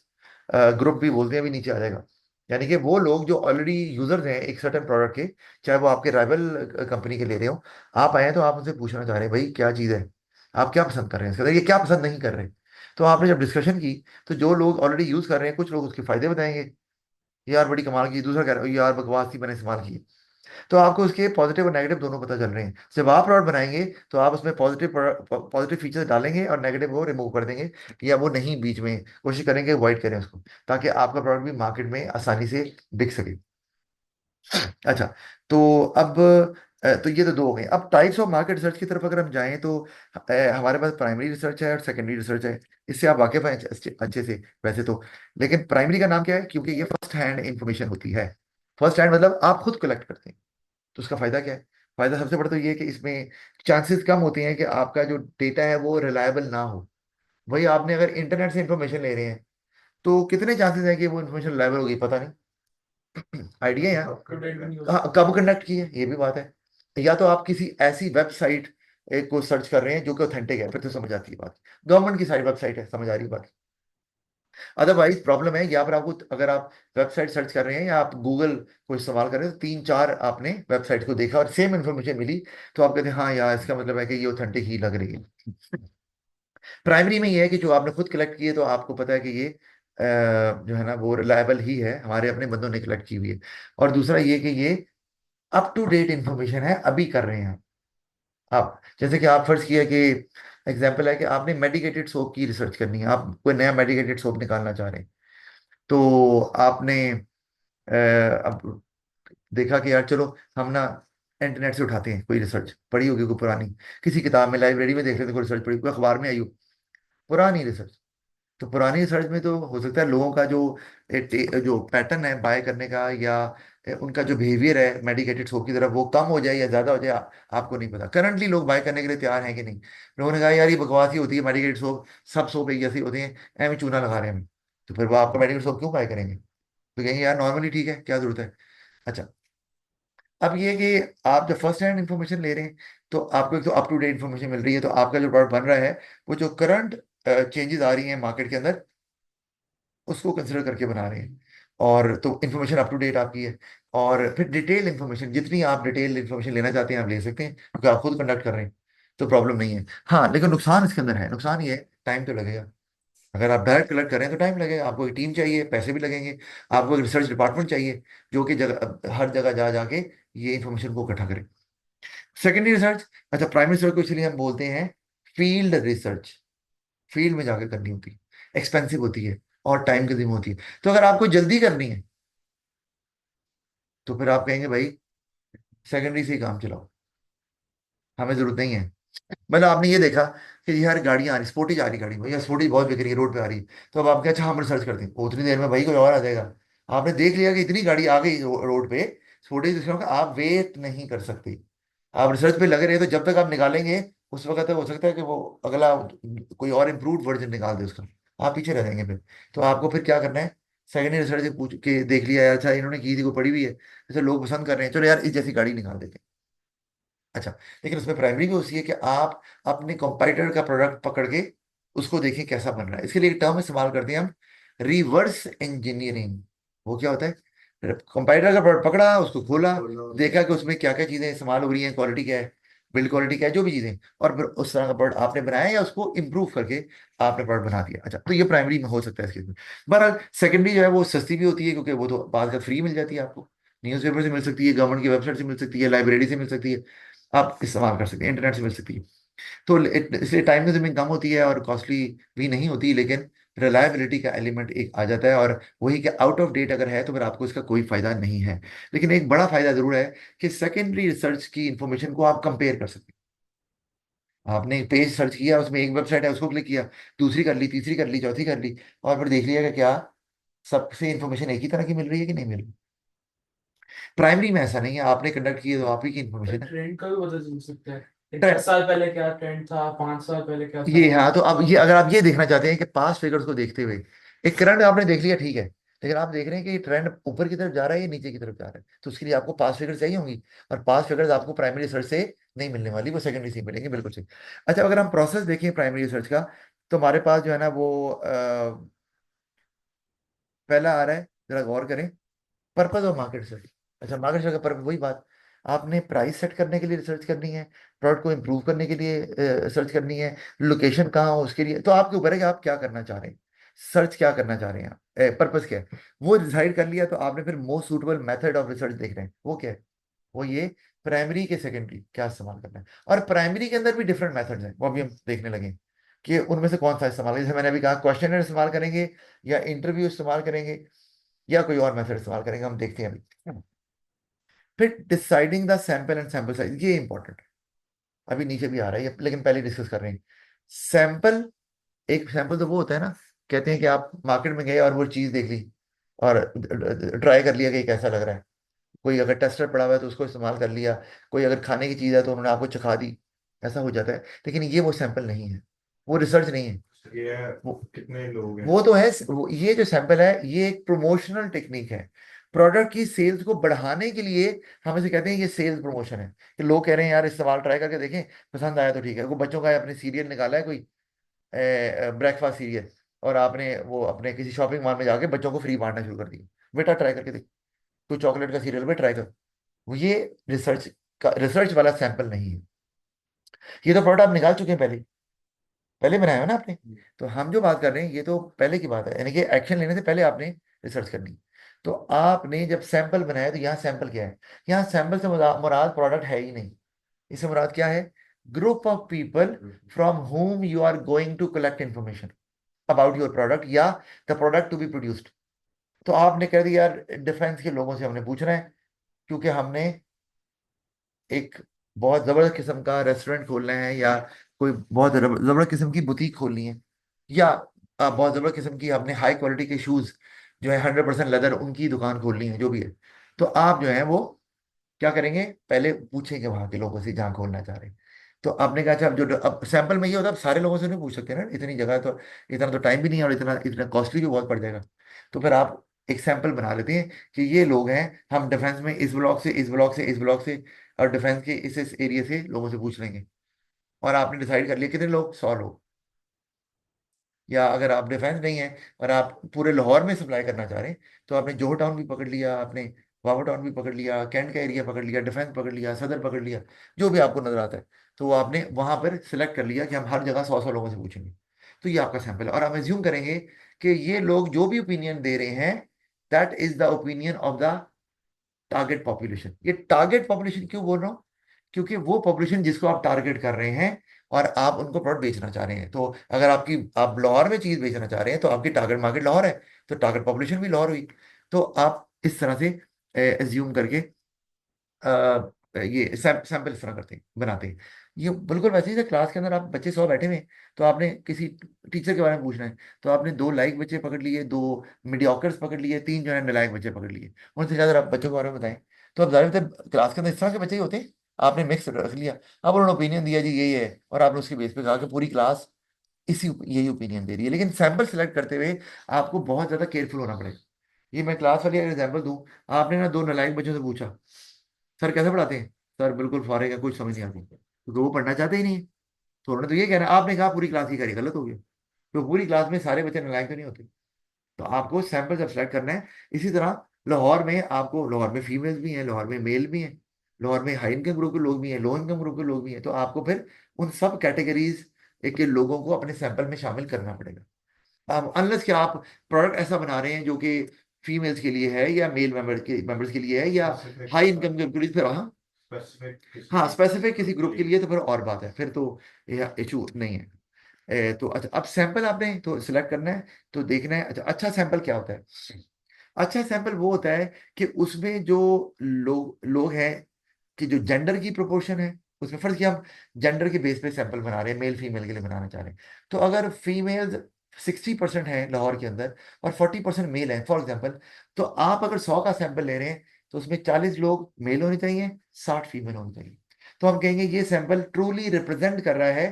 ग्रुप भी बोलते हैं, भी नीचे आ जाएगा। यानी कि वो लोग जो ऑलरेडी यूजर्स हैं एक सर्टेन प्रोडक्ट के, चाहे वो आपके राइवल कंपनी के ले रहे हो, आप आए हैं तो आप उनसे पूछना चाह रहे हैं भाई क्या चीज़ है, आप क्या पसंद कर रहे हैं, इसके अंदर ये क्या पसंद नहीं कर रहे। तो आपने जब डिस्कशन की तो जो लोग ऑलरेडी यूज कर रहे हैं, कुछ लोग उसके फायदे बताएंगे, यार बड़ी कमाल की, दूसरा कह रहा है यार बकवास थी मैंने इस्तेमाल की। तो आपको उसके पॉजिटिव और नेगेटिव दोनों पता चल रहे हैं। जब आप प्रोडक्ट बनाएंगे तो आप उसमें पॉजिटिव फीचर्स डालेंगे और नेगेटिव वो रिमूव कर देंगे, या वो नहीं, बीच में कोशिश करेंगे अवॉइड करें उसको, ताकि आपका प्रोडक्ट भी मार्केट में आसानी से बिक सके। अच्छा, तो अब तो ये तो दो हो गए। अब टाइप्स ऑफ मार्केट रिसर्च की तरफ अगर हम जाएं तो हमारे पास प्राइमरी रिसर्च है और सेकेंडरी रिसर्च है। इससे आप वाकिफ हैं अच्छे से वैसे तो। लेकिन प्राइमरी का नाम क्या है, क्योंकि ये फर्स्ट हैंड इंफॉर्मेशन होती है। फर्स्ट हैंड मतलब आप खुद कलेक्ट करते हैं। तो उसका फायदा क्या है? फायदा सबसे बड़ा तो ये है कि इसमें चांसेस कम होते हैं कि आपका जो डेटा है वो रिलायबल ना हो। वही आपने अगर इंटरनेट से इंफॉर्मेशन ले रहे हैं तो कितने चांसेस है कि वो इन्फॉर्मेशन रिलायबल होगी, पता नहीं। आइडिया यार, हाँ, कब कंडक्ट की है ये भी बात है। या तो आप किसी ऐसी वेबसाइट को सर्च कर रहे हैं जो कि ऑथेंटिक है, फिर तो समझ आती है बात। गवर्नमेंट की सारी वेबसाइट है, समझ आ रही है बात। अदरवाइज प्रॉब्लम है यहाँ पर आपको, अगर आप वेबसाइट सर्च कर रहे हैं या आप गूगल को इस्तेमाल कर रहे हैं तो तीन चार आपने वेबसाइट को देखा और सेम इन्फॉर्मेशन मिली, तो आप कहते हैं हाँ यार इसका मतलब है कि ये ऑथेंटिक ही लग रही है। प्राइमरी में ये है कि जो आपने खुद कलेक्ट किए तो आपको पता है कि ये जो है ना वो रिलायबल ही है, हमारे अपने बंदों ने कलेक्ट की हुई है। और दूसरा ये कि ये अप टू डेट इंफॉर्मेशन है, अभी कर रहे हैं आप। जैसे कि आप फर्ज किया कि एग्जाम्पल है कि आपने मेडिकेटेड सोप की रिसर्च करनी है, आप कोई नया मेडिकेटेड सोप निकालना चाह रहे हैं। तो आपने अब देखा कि यार चलो हम ना इंटरनेट से उठाते हैं, कोई रिसर्च पढ़ी होगी कोई पुरानी, किसी किताब में लाइब्रेरी में देख लेते हैं, कोई रिसर्च पढ़ी, कोई अखबार में आई हो, पुरानी रिसर्च। तो पुरानी रिसर्च में तो हो सकता है लोगों का जो जो पैटर्न है बाय करने का या उनका जो बिहेवियर है मेडिकेटेड सोप की तरफ वो कम हो जाए या ज्यादा हो जाए, आपको नहीं पता। करंटली लोग बाय करने के लिए तैयार हैं कि नहीं। लोगों ने कहा यार ये बकवास ही होती है मेडिकेटेड सोप, सब सोप एक जैसे होते हैं, एम चूना लगा रहे हैं हम। तो फिर वो आपका मेडिकेटेड सोप क्यों बाय करेंगे? तो कहेंगे यार नॉर्मली ठीक है, क्या जरूरत है। अच्छा, अब ये कि आप जब फर्स्ट हैंड इन्फॉर्मेशन ले रहे हैं तो आपको एक तो अप टू डेट इन्फॉर्मेशन मिल रही है, तो आपका जो प्रोडक्ट बन रहा है वो जो करंट चेंजेस आ रही हैं मार्केट के अंदर उसको कंसिडर करके बना रहे हैं। और तो इन्फॉर्मेशन अप टू डेट आपकी है। और फिर डिटेल इन्फॉर्मेशन, जितनी आप डिटेल इन्फॉर्मेशन लेना चाहते हैं आप ले सकते हैं क्योंकि आप खुद कंडक्ट कर रहे हैं, तो प्रॉब्लम नहीं है। हाँ लेकिन नुकसान इसके अंदर है, नुकसान ये है टाइम तो लगेगा। अगर आप डायरेक्ट कलेक्ट कर रहे हैं तो टाइम लगेगा, आपको एक टीम चाहिए, पैसे भी लगेंगे। आपको एक रिसर्च डिपार्टमेंट चाहिए जो कि जगह हर जगह जा जाके ये इन्फॉर्मेशन को इकट्ठा करे। सेकेंडरी रिसर्च, अच्छा प्राइमरी रिसर्च को इसलिए हम बोलते हैं फील्ड रिसर्च। फील्ड में जाकर करनी होती है, एक्सपेंसिव होती है और टाइम कंज्यूम होती है। तो अगर आपको जल्दी करनी है तो फिर आप कहेंगे भाई सेकेंडरी से ही काम चलाओ, हमें जरूरत नहीं है। मतलब आपने ये देखा कि यार गाड़ियां आ रही, स्पोर्टेज आ रही गाड़ी में, या स्पोर्टेज बहुत बिक रही है रोड पे आ रही है, तो अब आप क्या, अच्छा हम रिसर्च करते हैं, उतनी देर में भाई कोई और आ जाएगा। आपने देख लिया कि इतनी गाड़ी आ गई रोड पे, स्पोर्टेज का आप वेट नहीं कर सकते। आप रिसर्च पे लगे रहे तो जब तक आप निकालेंगे उस वक्त तक हो सकता है कि वो अगला कोई और इम्प्रूव्ड वर्जन निकाल दे उसका, आप पीछे रह जाएंगे फिर। तो आपको फिर क्या करना है, सेकेंडरी रिसर्च से पूछ के देख लिया यार, अच्छा इन्होंने की थी को पड़ी हुई है, जैसे लोग पसंद कर रहे हैं, चलो यार इस जैसी गाड़ी निकाल देते हैं। अच्छा, लेकिन उसमें प्राइमरी भी होती है कि आप अपने कंपाइटर का प्रोडक्ट पकड़ के उसको देखें कैसा बन रहा है। इसके लिए एक टर्म इस्तेमाल करते हैं हम, रिवर्स इंजीनियरिंग। वो क्या होता है, कंपाइटर का प्रोडक्ट पकड़ा, उसको खोला, देखा कि उसमें क्या क्या चीजें इस्तेमाल हो रही हैं, क्वालिटी क्या है, बिल्ड क्वालिटी क्या है, जो भी चीजें, और फिर उस तरह का प्रोडक्ट आपने बनाया या उसको इम्प्रूव करके आपने प्रोडक्ट बना दिया। अच्छा, तो ये प्राइमरी में हो सकता है इसके में। बहरहाल सेकेंडरी जो है वो सस्ती भी होती है क्योंकि वो तो बाद का फ्री मिल जाती है आपको, न्यूज़पेपर से मिल सकती है, गवर्नमेंट की वेबसाइट से मिल सकती है, लाइब्रेरी से मिल सकती है, आप इस्तेमाल कर सकते हैं, इंटरनेट से मिल सकती है। तो इसलिए टाइम कंज्यूमिंग कम होती है और कॉस्टली भी नहीं होती, लेकिन रिलायबिलिटी का एलिमेंट एक आ जाता है, और वही कि आउट ऑफ डेट अगर है तो फिर आपको इसका कोई फायदा नहीं है। लेकिन एक बड़ा फायदा जरूर है कि सेकेंडरी रिसर्च की इंफॉर्मेशन को आप कंपेयर कर सकते हैं। आपने एक पेज सर्च किया, उसमें एक वेबसाइट है, उसको क्लिक किया, दूसरी कर ली, तीसरी कर ली, चौथी कर ली, और फिर देख लिया कि क्या सबसे इंफॉर्मेशन एक ही तरह की मिल रही है कि नहीं मिल रही। प्राइमरी में ऐसा नहीं है, आपने कंडक्ट किया तो आप ही की इंफॉर्मेशन है। ट्रेंड का भी पता चल सकता है कि ट्रेंड, 10 साल पहले क्या ट्रेंड था, 5 साल पहले क्या था। ये हाँ, तो अब ये अगर आप ये देखना चाहते हैं कि पास्ट फिगर्स को देखते हुए एक करंट आपने देख लिया ठीक है, लेकिन आप देख रहे हैं कि ये ट्रेंड ऊपर की तरफ जा रहा है या नीचे की तरफ जा रहा है, तो उसके लिए आपको पास्ट फिगर्स चाहिए होंगी। और पास्ट फिगर्स आपको प्राइमरी रिसर्च से नहीं मिलने वाली, वो सेकेंडरी से ही मिलेंगे, बिल्कुल सही। अच्छा, अगर हम प्रोसेस देखें प्राइमरी रिसर्च का, तो हमारे पास जो है ना वो पहला आ रहा है, जरा गौर करें, पर्पज ऑफ मार्केट रिसर्च। अच्छा, मार्केट रिसर्च का पर्पज वही बात, आपने प्राइस सेट करने के लिए रिसर्च करनी है, प्रोडक्ट को इम्प्रूव करने के लिए रिसर्च करनी है, लोकेशन कहाँ हो उसके लिए, तो आपके ऊपर है कि आप क्या करना चाह रहे हैं, सर्च क्या करना चाह रहे हैं आप, पर्पज क्या है। वो डिसाइड कर लिया तो आपने फिर most suitable method of research देख रहे हैं, वो क्या है, वो ये प्राइमरी के सेकेंडरी क्या इस्तेमाल करना है। और प्राइमरी के अंदर भी डिफरेंट मेथड्स हैं, वो अभी हम देखने लगे कि उनमें से कौन सा इस्तेमाल करें। जैसे मैंने अभी कहा, क्वेश्चनर इस्तेमाल करेंगे या इंटरव्यू इस्तेमाल करेंगे या कोई और मेथड इस्तेमाल करेंगे, हम देखते हैं अभी। फिर deciding the sample and sample size, ये इंपॉर्टेंट है, अभी नीचे भी आ रहा है ये, लेकिन पहले डिस्कस कर रहे हैं। सैंपल, एक सैंपल तो वो होता है ना, कहते हैं कि आप मार्केट में गए और वो चीज देख ली और ट्राई कर लिया कि कैसा लग रहा है, कोई अगर टेस्टर पड़ा हुआ है तो उसको इस्तेमाल कर लिया, कोई अगर खाने की चीज़ है तो उन्होंने आपको चखा दी, ऐसा हो जाता है। लेकिन ये वो सैंपल नहीं है, वो रिसर्च नहीं है। ये वो कितने लोग हैं? वो तो है, ये जो सैंपल है ये एक प्रमोशनल टेक्निक है, प्रोडक्ट की सेल्स को बढ़ाने के लिए। हम इसे कहते हैं ये सेल्स प्रमोशन है, कि लोग कह रहे हैं यार इस्तेमाल ट्राई करके देखें, पसंद आया तो ठीक है। कोई बच्चों का अपने सीरियल निकाला है, कोई ब्रेकफास्ट सीरियल, और आपने वो अपने किसी शॉपिंग मॉल में जाके बच्चों को फ्री बांटना शुरू कर दिया, बेटा ट्राई करके देख, कोई चॉकलेट का सीरियल भी ट्राई कर। वो ये रिसर्च वाला सैंपल नहीं है। ये तो प्रोडक्ट आप निकाल चुके हैं, पहले पहले बनाया हो ना आपने। तो हम जो बात कर रहे हैं ये तो पहले की बात है, यानी कि एक्शन लेने से पहले आपने रिसर्च करनी। तो आपने जब सैंपल बनाया तो यहाँ सैंपल क्या है, यहाँ सैंपल से मुराद प्रोडक्ट है ही नहीं। इससे मुराद क्या है, group of people from whom you are going to collect information about your product या the product to be produced. तो आपने कह दिया यार डिफेंस के लोगों से हमने पूछना है, क्योंकि हमने एक बहुत जबरदस्त किस्म का रेस्टोरेंट खोलना है, या कोई बहुत जबरदस्त किस्म की बुटीक खोलनी है, या बहुत जबरदस्त किस्म की हमने हाई क्वालिटी के शूज जो है 100% लेदर उनकी दुकान खोलनी है, जो भी है। तो आप जो है वो क्या करेंगे, पहले पूछेंगे वहां के लोगों से जहाँ खोलना चाह रहे हैं। तो आपने कहा अच्छा, अब सैंपल में ये होता है, अब सारे लोगों से नहीं पूछ सकते ना, इतनी जगह तो, इतना तो टाइम भी नहीं है, और इतना इतना कॉस्टली भी बहुत पड़ जाएगा। तो फिर आप एक सैंपल बना लेते हैं कि ये लोग हैं, हम डिफेंस में इस ब्लॉक से इस ब्लॉक से इस ब्लॉक से और डिफेंस के इस एरिया से लोगों से पूछ लेंगे। और आपने डिसाइड कर लिया कितने लोग, 100 लोग। या अगर आप डिफेंस नहीं है और आप पूरे लाहौर में सप्लाई करना चाह रहे हैं, तो आपने जोहर टाउन भी पकड़ लिया, आपने वावा टाउन भी पकड़ लिया, कैंट का एरिया पकड़ लिया, डिफेंस पकड़ लिया, सदर पकड़ लिया, जो भी आपको नजर आता है। तो वो आपने वहां पर सिलेक्ट कर लिया कि हम हर जगह 100 लोगों से पूछेंगे। तो ये आपका सैंपल है, और हम एज्यूम करेंगे कि ये लोग जो भी ओपिनियन दे रहे हैं, that is the opinion of the target population. ये टारगेट पॉपुलेशन क्यों बोल रहा हूँ, क्योंकि वो पॉपुलेशन जिसको आप टारगेट कर रहे हैं और आप उनको प्रोडक्ट बेचना चाह रहे हैं। तो अगर आप लाहौर में चीज बेचना चाह रहे हैं तो आपकी टारगेट मार्केट लाहौर है, तो टारगेट पॉपुलेशन भी लाहौर हुई। तो आप इस तरह से एज्यूम करके ये सैंपल इस तरह करते हैं, बनाते हैं। ये बिल्कुल वैसे ही था, क्लास के अंदर आप बच्चे 100 बैठे हुए हैं, तो आपने किसी टीचर के बारे में पूछना है, तो आपने 2 लायक बच्चे पकड़ लिए, 2 मीडियोकर्स पकड़ लिए, 3 जो है नालायक बच्चे पकड़ लिए, उनसे ज्यादा आप बच्चों के बारे में बताएं। तो अब जाहिर है क्लास के अंदर इस तरह के बच्चे ही होते हैं। आपने मिक्स रख लिया, अब उन्होंने ओपिनियन दिया जी यही है, और आपने उसके बेस पे कहा कि पूरी क्लास यही ओपिनियन दे रही है। लेकिन सैंपल सेलेक्ट करते हुए आपको बहुत ज्यादा केयरफुल होना पड़ेगा। ये मैं क्लास वाली अगर एग्जाम्पल दूं, आपने ना 2 नालायक बच्चों से पूछा सर कैसे पढ़ाते हैं, सर बिल्कुल फारिग है, कुछ समझ नहीं आती, क्योंकि वो पढ़ना चाहते ही नहीं है। तो उन्होंने तो ये कहना, आपने कहा पूरी क्लास की करी, गलत हो गया। तो पूरी क्लास में सारे बच्चे नालायक तो नहीं होते। तो आपको सैंपल जब सेलेक्ट करना है, इसी तरह लाहौर में फीमेल्स भी हैं, लाहौर में मेल भी हैं, लाहौर में हाई इनकम ग्रुप के लोग भी हैं, लो इनकम ग्रुप के लोग भी हैं। तो आपको फिर उन सब कैटेगरीज के लोगों को अपने सैंपल में शामिल करना पड़ेगा। अनलेस कि आप प्रोडक्ट ऐसा बना रहे हैं जो कि फीमेल्स के लिए है, या मेल मेंबर्स के लिए है, या स्पेसिफिक हाई इनकम ग्रुप के लिए, फिर हाँ, स्पेसिफिक हाँ स्पेसिफिक किसी ग्रुप के लिए तो फिर और बात है, फिर तो यह इशू नहीं है। तो अच्छा, अब सैंपल आपने तो सिलेक्ट करना है, तो देखना है अच्छा, अच्छा सैंपल क्या होता है। अच्छा सैंपल वो होता है कि उसमें जो लोग हैं, कि जो जेंडर की प्रोपोर्शन है, उसमें फर्ज किया हम जेंडर के बेस पे सैंपल बना रहे हैं, मेल फीमेल के लिए बनाना चाह रहे हैं। तो अगर फीमेल 60% है लाहौर के अंदर और 40% मेल है फॉर एग्जांपल, तो आप अगर 100 का सैंपल ले रहे हैं तो उसमें 40 लोग मेल होने चाहिए, 60 फीमेल होनी चाहिए। तो हम कहेंगे ये सैंपल ट्रूली रिप्रेजेंट कर रहा है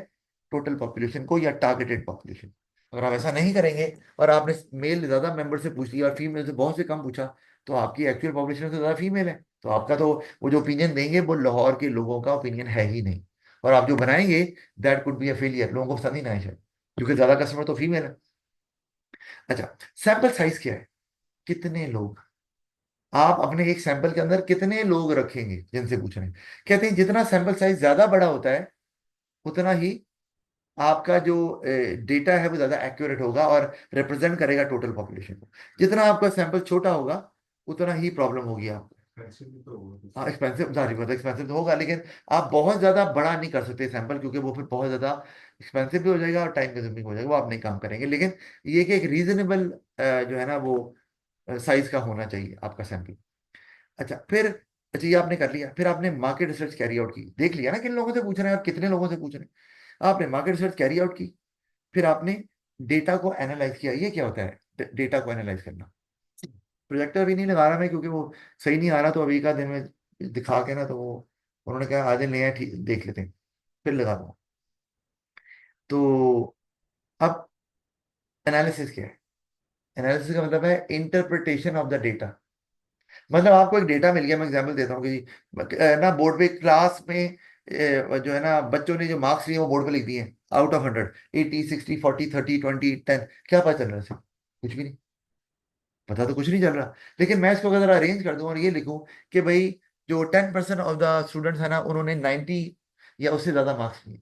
टोटल पॉपुलेशन को या टारगेटेड पॉपुलेशन। अगर आप ऐसा नहीं करेंगे और आपने मेल ज्यादा मेंबर से पूछ लिया और फीमेल से बहुत से कम पूछा, तो आपकी एक्चुअल पॉपुलेशन से ज्यादा फीमेल है, तो आपका तो वो जो ओपिनियन देंगे वो लाहौर के लोगों का ओपिनियन है ही नहीं। और आप जो बनाएंगे that could be a failure, लोगों को पसंद ही ना आए शायद, क्योंकि ज्यादा कस्टमर तो फीमेल है। अच्छा, सैंपल साइज क्या है, कितने लोग, आप अपने एक सैंपल के अंदर कितने लोग रखेंगे जिनसे पूछ रहे हैं। कहते हैं जितना सैंपल साइज ज्यादा बड़ा होता है, उतना ही आपका जो डेटा है वो ज्यादा एक्यूरेट होगा और रिप्रेजेंट करेगा टोटल पॉपुलेशन को। जितना आपका सैंपल छोटा होगा, उतना ही प्रॉब्लम होगी आपको। एक्सपेंसिव तो होगा हाँ एक्सपेंसिव, जारी बात एक्सपेंसिव तो होगा, लेकिन आप बहुत ज्यादा बड़ा नहीं कर सकते सैंपल, क्योंकि वो फिर बहुत ज्यादा एक्सपेंसिव भी हो जाएगा और टाइम कंज्यूमिंग हो जाएगा, वो आप नहीं काम करेंगे। लेकिन ये कि एक रीजनेबल जो है ना वो साइज का होना चाहिए आपका सैंपल। अच्छा फिर, अच्छा ये आपने कर लिया, फिर आपने मार्केट रिसर्च कैरी आउट की, देख लिया ना किन लोगों से पूछ रहे हैं और कितने लोगों से पूछ रहे हैं। आपने मार्केट रिसर्च कैरी आउट की, फिर आपने डेटा को एनालाइज किया। ये क्या होता है डेटा को एनालाइज करना, प्रोजेक्टर भी नहीं लगा रहा मैं, क्योंकि वो सही नहीं आ रहा, तो अभी का दिन में दिखा के ना, तो वो उन्होंने कहा आज नहीं है, ठीक देख लेते हैं, फिर लगा दूंगा। तो अब एनालिसिस क्या है? एनालिसिस का मतलब है इंटरप्रिटेशन ऑफ द डेटा। मतलब आपको एक डेटा मिल गया, मैं एग्जांपल देता हूँ कि ना बोर्ड पे क्लास में जो है ना बच्चों ने जो मार्क्स लिए वो बोर्ड पे लिख दिए आउट ऑफ 100, 80, 60, 40, 30, 20, 10। क्या पता चल रहा है इससे? कुछ भी नहीं पता, तो कुछ नहीं चल रहा। लेकिन मैं इसको अगर अरेंज कर दूं और ये लिखूं कि भाई जो 10% ऑफ द स्टूडेंट्स है ना, उन्होंने 90 या उससे ज्यादा मार्क्स लिए,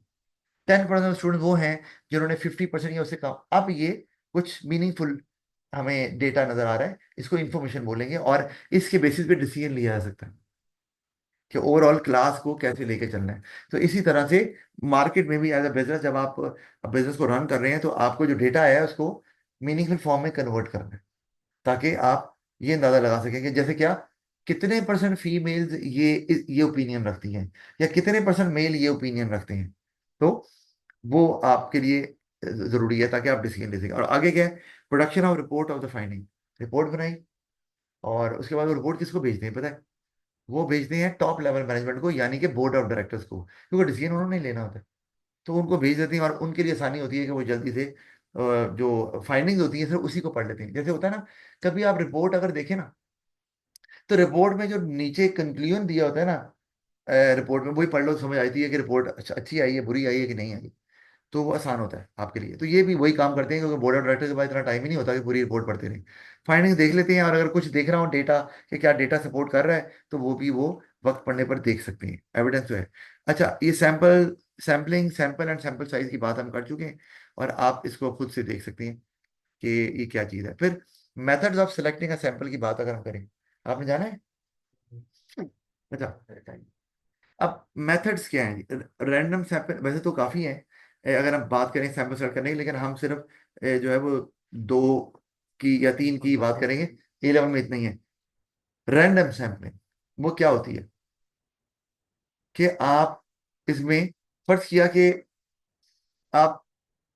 10% स्टूडेंट वो हैं जिन्होंने 50% या उससे कम। अब ये कुछ मीनिंगफुल हमें डेटा नजर आ रहा है, इसको इंफॉर्मेशन बोलेंगे, और इसके बेसिस पे डिसीजन लिया जा सकता है कि ओवरऑल क्लास को कैसे लेके चलना है। तो इसी तरह से मार्केट में भी एज अ बिजनेस, जब आप बिजनेस को रन कर रहे हैं, तो आपको जो डेटा है उसको मीनिंगफुल फॉर्म में कन्वर्ट करना है, ताकि आप ये अंदाजा लगा सकें कि जैसे क्या, कितने परसेंट फीमेल्स ये ओपिनियन रखती हैं, या कितने परसेंट मेल ये ओपिनियन रखते हैं। तो वो आपके लिए जरूरी है, ताकि आप डिसीजन ले सकें। और आगे क्या है? Production of report of the finding. Report बनाई, और उसके बाद वो रिपोर्ट किसको भेजते हैं पता है? वो भेजते हैं टॉप लेवल मैनेजमेंट को, यानी कि बोर्ड ऑफ डायरेक्टर्स को, क्योंकि डिसीजन उन्होंने ही लेना होता है। तो उनको भेज देते हैं, और उनके लिए आसानी होती है कि वो जल्दी से जो फाइंडिंग्स होती है सिर्फ उसी को पढ़ लेते हैं। जैसे होता है ना, कभी आप रिपोर्ट अगर देखें ना, तो रिपोर्ट में जो नीचे कंक्लूजन दिया होता है ना, रिपोर्ट में वही पढ़ लो, समझ आती है कि रिपोर्ट अच्छी आई है, बुरी आई है कि नहीं आई। तो वो आसान होता है आपके लिए। तो ये भी वही काम करते हैं, क्योंकि बोर्ड ऑफ डायरेक्टर के पास इतना टाइम ही नहीं होता कि पूरी रिपोर्ट पढ़ते रहें। फाइंडिंग देख लेते हैं, और अगर कुछ देख रहा हूँ डेटा कि क्या डेटा सपोर्ट कर रहा है, तो वो भी वो वक्त पढ़ने पर देख सकते हैं, एविडेंस जो है। अच्छा, ये sampling, sample and sample size की बात हम कर चुके हैं, और आप इसको खुद से देख सकते हैं कि ये क्या चीज़ है। फिर methods of selecting a sample की बात अगर हम करें, आपने जाना है? अच्छा, अब मेथड्स क्या हैं? रैंडम सैंपल वैसे तो काफ़ी हैं, अगर हम बात करें सैंपल सेलेक्ट करने की, लेकिन हम सिर्फ जो है वो दो की या तीन की बात करेंगे। ए लेवल में इतना ही है। रैंडम सैंपलिंग वो क्या होती है कि आप इसमें फर्ज किया कि आप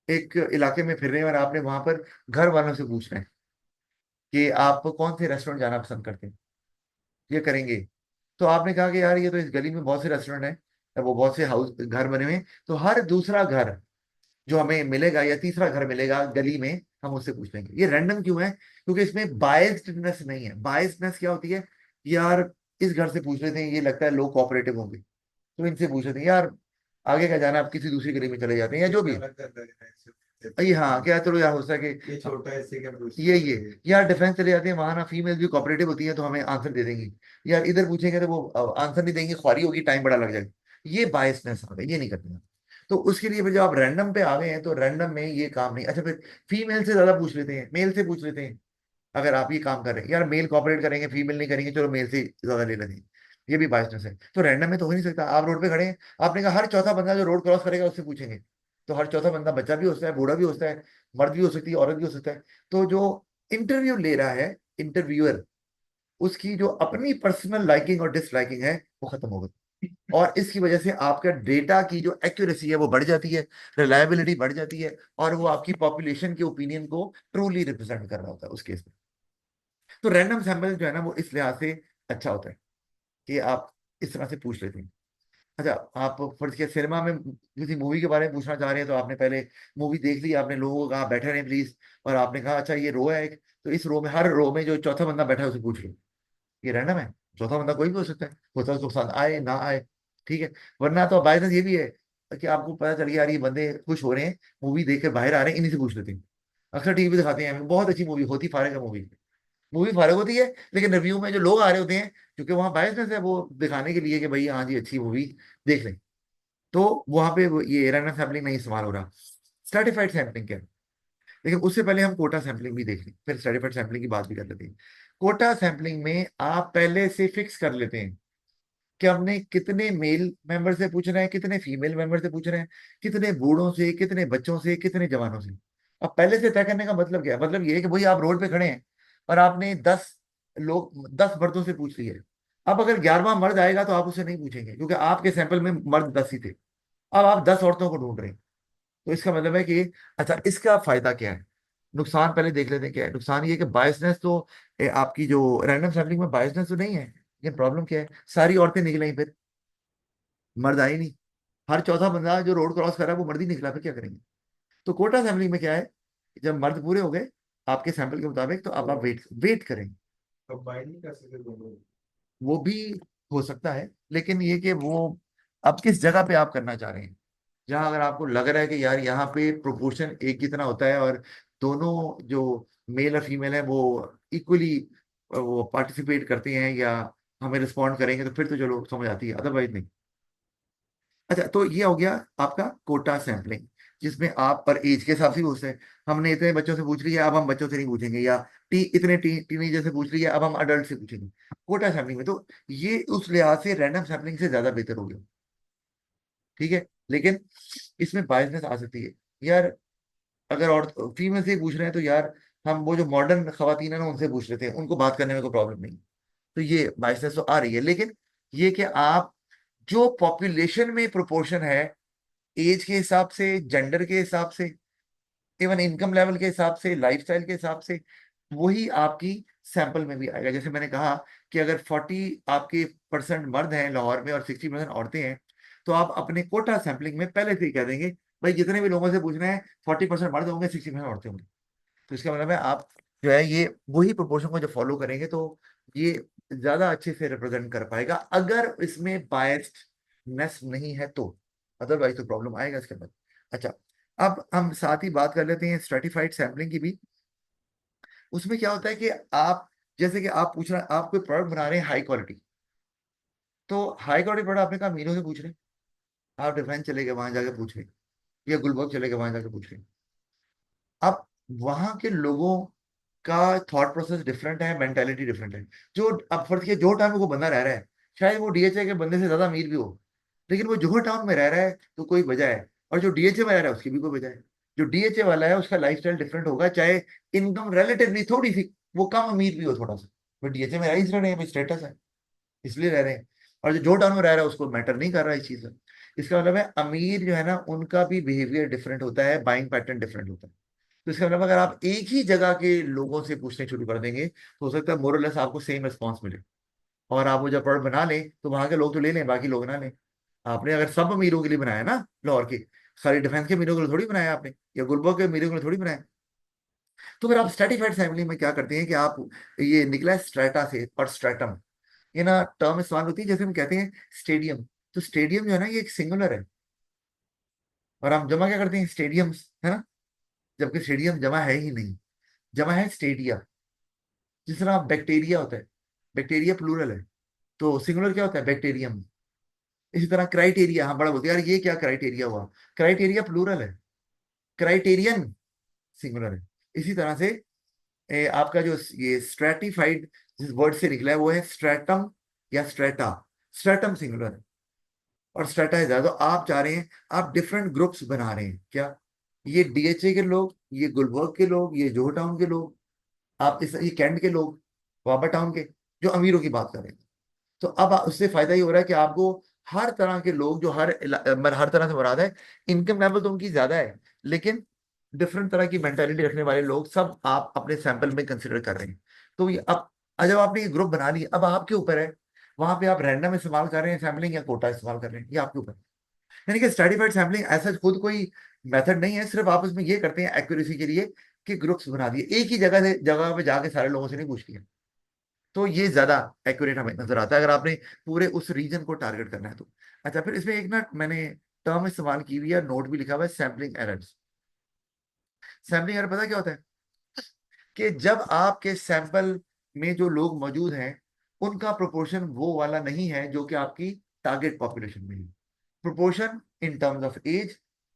एक इलाके में फिर रहे हैं, और आपने वहां पर घर वालों से पूछना है कि आप कौन से रेस्टोरेंट जाना पसंद करते हैं, ये करेंगे। तो आपने कहा कि यार ये तो इस गली में बहुत से रेस्टोरेंट हैं, वो बहुत से हाउस घर बने हुए हैं, तो हर दूसरा घर जो हमें मिलेगा या तीसरा घर मिलेगा गली में, हम उससे पूछ लेंगे। ये रैंडम क्यों है? क्योंकि इसमें बायस्डनेस नहीं है। बायस्डनेस क्या होती है? यार इस घर से पूछ लेते हैं, ये लगता है लोग कोऑपरेटिव होंगे, तो इनसे पूछ लेते हैं। यार आगे का जाना, आप किसी दूसरी गली में चले जाते हैं, या जो भी है। अलग कर रहे हैं इससे। ये हाँ, क्या चलो यार हो सके ये छोटा है, इससे क्या पूछ ये यार डिफेंस चले जाते हैं, वहां ना फीमेल भी कोऑपरेटिव होती है, तो हमें आंसर दे देंगी। यार इधर पूछेंगे तो वो आंसर नहीं देंगे, ख्वारी होगी, टाइम बड़ा लग जाएगा। ये बायसनेस आ गई, ये नहीं करते हैं। तो उसके लिए फिर जब आप रैंडम पे आ गए हैं, तो रैंडम में ये काम नहीं। अच्छा, फिर फीमेल से ज्यादा पूछ लेते हैं, मेल से पूछ लेते हैं। अगर आप ये काम कर रहे हैं, यार मेल कॉपरेट करेंगे, फीमेल नहीं करेंगे, चलो मेल से ज्यादा ले लेते हैं। ये भी बायसनेस है। तो रैंडम में तो हो ही नहीं सकता। आप रोड पे खड़े हैं, आपने कहा हर चौथा बंदा जो रोड क्रॉस करेगा उससे पूछेंगे, तो हर चौथा बंदा बच्चा भी हो सकता है, बूढ़ा भी हो सकता है, मर्द भी हो सकती है, औरत भी हो सकता है। तो जो इंटरव्यू ले रहा है, इंटरव्यूअर, उसकी जो अपनी पर्सनल लाइकिंग और डिसलाइकिंग है वो खत्म हो गई, और इसकी वजह से आपका डेटा की जो एक्यूरेसी है वो बढ़ जाती है, रिलायबिलिटी बढ़ जाती है, और वो आपकी पॉपुलेशन के ओपिनियन को ट्रूली रिप्रेजेंट कर रहा होता है उस केस में। तो रैंडम सैंपल जो है ना, वो इस लिहाज से अच्छा होता है कि आप इस तरह से पूछ लेते हैं। अच्छा, आप फर्ज किया सिनेमा में किसी मूवी के बारे में पूछना चाह रहे हैं, तो आपने पहले मूवी देख ली, आपने लोगों को कहा बैठे रहें प्लीज, और आपने कहा अच्छा ये रो है एक, तो इस रो में, हर रो में जो चौथा बंदा बैठा है उसे पूछ लो। ये रैंडम है, चौथा बंदा कोई भी हो सकता है, हो सकता है उसको पसंद आए ना आए, ठीक है। वरना तो बाय चांस ये भी है कि आपको पता चल गया यार ये बंदे खुश हो रहे हैं, मूवी देख के बाहर आ रहे हैं, इन्हीं से पूछ लेते हैं। अक्सर टीवी दिखाते हैं, बहुत अच्छी मूवी होती, फारे का मूवी, मूवी फारग होती है, लेकिन रिव्यू में जो लोग आ रहे होते हैं, क्योंकि वहाँ बायसनेस है, वो दिखाने के लिए कि भाई हाँ जी अच्छी मूवी देख लें, तो वहां पे ये रैंडम सैम्पलिंग नहीं इस्तेमाल हो रहा। स्ट्रैटिफाइड सैम्पलिंग क्या है? लेकिन उससे पहले हम कोटा सैम्पलिंग भी देख लें, फिर स्ट्रैटिफाइड सैम्पलिंग की बात भी कर लेते हैं। कोटा सैम्पलिंग में आप पहले से फिक्स कर लेते हैं कि हमने कितने मेल मेंबर से पूछना है, कितने फीमेल मेंबर से पूछ रहे हैं, कितने बूढ़ों से, कितने बच्चों से, कितने जवानों से। अब पहले से तय करने का मतलब क्या है? मतलब ये है कि भाई आप रोड पे खड़े हैं, और आपने 10 मर्दों से पूछ लिया है। अब अगर 11वां मर्द आएगा तो आप उसे नहीं पूछेंगे, क्योंकि आपके सैंपल में मर्द 10 ही थे। अब आप 10 औरतों को ढूंढ रहे हैं, तो इसका मतलब है कि अच्छा, इसका फायदा क्या है? नुकसान पहले देख लेते हैं क्या है। नुकसान ये है कि बायसनेस तो आपकी जो रैंडम सैम्पलिंग में बायसनेस तो नहीं है, लेकिन प्रॉब्लम क्या है, सारी औरतें निकल फिर मर्द आए नहीं। हर चौथा बंदा जो रोड क्रॉस कर रहा है वो मर्द ही निकला, फिर क्या करेंगे। तो कोटा सैम्पलिंग में क्या है, जब मर्द पूरे हो गए आपके सैंपल के मुताबिक, तो अब आप वेट वेट करें। कंबाइन नहीं कर सकते दोनों। वो भी हो सकता है, लेकिन ये कि वो अब किस जगह पे आप करना चाह रहे हैं। जहां अगर आपको लग रहा है कि यार यहाँ पे प्रोपोर्शन एक कितना होता है और दोनों जो मेल और फीमेल है वो इक्वली वो पार्टिसिपेट करते हैं या हमें रिस्पॉन्ड करेंगे, तो फिर तो चलो समझ आती है, अदरवाइज नहीं। अच्छा, तो ये हो गया आपका कोटा सैंपलिंग, जिसमें आप पर एज के हिसाब से पूछते हैं। हमने इतने बच्चों से पूछ लिया, अब हम बच्चों से नहीं पूछेंगे, या इतने टीनेजर से पूछ लिया, अब हम अडल्ट से पूछेंगे। कोटा सैंपलिंग में तो ये उस लिहाज से रैंडम सैंपलिंग से ज्यादा बेहतर हो गया। ठीक है, लेकिन इसमें बायसनेस आ सकती है यार। अगर और फीमेल से ही पूछ रहे हैं तो यार हम वो जो मॉडर्न खवातीन है ना उनसे पूछ लेते हैं, उनको बात करने में कोई प्रॉब्लम नहीं। तो ये बायसनेस तो आ रही है, लेकिन ये कि आप जो पॉपुलेशन में प्रोपोर्शन है, एज के हिसाब से, जेंडर के हिसाब से, इवन इनकम लेवल के हिसाब से, लाइफस्टाइल के हिसाब से, वही आपकी सैंपल में भी आएगा। जैसे मैंने कहा कि अगर 40 आपके परसेंट मर्द हैं लाहौर में और 60% औरतें हैं, तो आप अपने कोटा सैंपलिंग में पहले से ही कह देंगे भाई जितने भी लोगों से पूछना है 40% मर्द होंगे, 60% औरतें होंगी। तो इसका मतलब है आप जो है ये वही प्रोपोर्शन को जो फॉलो करेंगे तो ये ज्यादा अच्छे से रिप्रेजेंट कर पाएगा, अगर इसमें बायस्डनेस नहीं है तो। अदरवाइज तो प्रॉब्लम आएगा इसके अंदर। अच्छा, अब हम साथ ही बात कर लेते हैं स्ट्रेटिफाइड सैम्पलिंग की भी। उसमें क्या होता है कि आप, जैसे कि आप पूछ रहे हैं, आप कोई प्रोडक्ट बना रहे हैं हाई क्वालिटी, तो हाई क्वालिटी प्रोडक्ट आपने कहा मीनों से पूछ रहे हैं, आप डिफेंस चले गए वहां जाके पूछ रहे हैं, या गुलबर्ग चले गए वहां जाके पूछ रहे हैं। अब वहां के लोगों का थॉट प्रोसेस डिफरेंट है, मेंटेलिटी डिफरेंट है। जो अब फर्ज किया जो टाउन में वो बंदा रह रहा है, शायद वो डीएचए के बंदे से ज्यादा अमीर भी हो, लेकिन वो जोहर टाउन में रह रहा है तो कोई वजह है, और जो डीएचए में रह रहा है उसकी भी कोई वजह है। जो डीएचए वाला है उसका लाइफस्टाइल डिफरेंट होगा, चाहे इनकम रिलेटिवली थोड़ी सी वो कम अमीर भी हो थोड़ा सा, बट डीएचए में रह ही रहे हैं, स्टेटस है इसलिए रह रहे हैं। और जो टाउन में रह रहा है उसको मैटर नहीं कर रहा है इस चीज में। इसका मतलब है अमीर जो है ना उनका भी बिहेवियर डिफरेंट होता है, बाइंग पैटर्न डिफरेंट होता है। तो इसका मतलब अगर आप एक ही जगह के लोगों से पूछने शुरू कर देंगे तो हो सकता है मोरलेस आपको सेम रिस्पॉन्स मिले, और आप वो जब प्रोडक्ट बना लें तो वहां के लोग तो ले लें, बाकी लोग ना लें। आपने अगर सब अमीरों के लिए बनाया ना लाहौर के, सारी डिफेंस के अमीरों के लिए थोड़ी बनाया आपने, या गुलबर्ग के अमीरों के लिए थोड़ी बनाया। तो फिर आप स्ट्रेटिफाइड फैमिली में क्या करते हैं कि आप, ये निकला स्ट्रेटा से और स्ट्रेटम, ये ना टर्म इस्तेमाल होती है। जैसे हम कहते हैं स्टेडियम, तो स्टेडियम जो है ना ये एक सिंगुलर है, और हम जमा क्या करते हैं स्टेडियम्स, है ना, जबकि स्टेडियम जमा है ही नहीं, जमा है स्टेडिया। जिस तरह बैक्टीरिया होता है, बैक्टीरिया प्लूरल है, तो सिंगुलर क्या होता है बैक्टीरियम। इसी तरह क्राइटेरिया, हम बड़ा बोलते हैं यार ये क्या क्राइटेरिया हुआ, क्राइटेरिया प्लूरल है, क्राइटेरियन सिंगुलर है। इसी तरह से आपका जो ये स्ट्रेटिफाइड जिस वर्ड से निकला है वो है स्ट्रेटम या स्ट्रेटा। स्ट्रेटम सिंगुलर है और स्ट्रेटा है ज्यादा। तो आप चाह रहे हैं, आप डिफरेंट ग्रुप्स बना रहे हैं क्या, ये डीएचए के लोग, ये गुलबर्ग के लोग, ये जोह टाउन के लोग, आप इस ये कैंट के लोग, वाबा टाउन के, जो अमीरों की बात कर रहे हैं। तो अब उससे फायदा ये हो रहा है कि आपको हर तरह के लोग जो हर तरह से मुराद है, इनकम लेवल तो उनकी ज्यादा है, लेकिन डिफरेंट तरह की मेंटालिटी रखने वाले लोग सब आप अपने सैंपल में कंसिडर कर रहे हैं। तो ये अब जब आपने ये ग्रुप बना लिया, अब आपके ऊपर है वहां पे आप रैंडम इस्तेमाल कर रहे हैं सैम्पलिंग या कोटा इस्तेमाल कर रहे हैं, ये आपके ऊपर है। यानी कि स्ट्रेटिफाइड सैम्पलिंग ऐसा खुद कोई मेथड नहीं है, सिर्फ आप उसमें ये करते हैं एक्यूरेसी के लिए कि ग्रुप्स बना दिए, एक ही जगह पे जाके सारे लोगों से नहीं पूछ लिया। तो ये ज्यादा एक्यूरेट हमें नजर आता है अगर आपने पूरे उस रीजन को टारगेट करना है तो। अच्छा, फिर इसमें एक ना मैंने टर्म इस्तेमाल की हुई है, नोट भी लिखा हुआ है, सैम्पलिंग एरर्स। सैम्पलिंग एरर पता क्या होता है, कि जब आपके सैंपल में जो लोग मौजूद हैं उनका प्रोपोर्शन वो वाला नहीं है जो कि आपकी टारगेट पॉपुलेशन में है। Proportion in terms of age,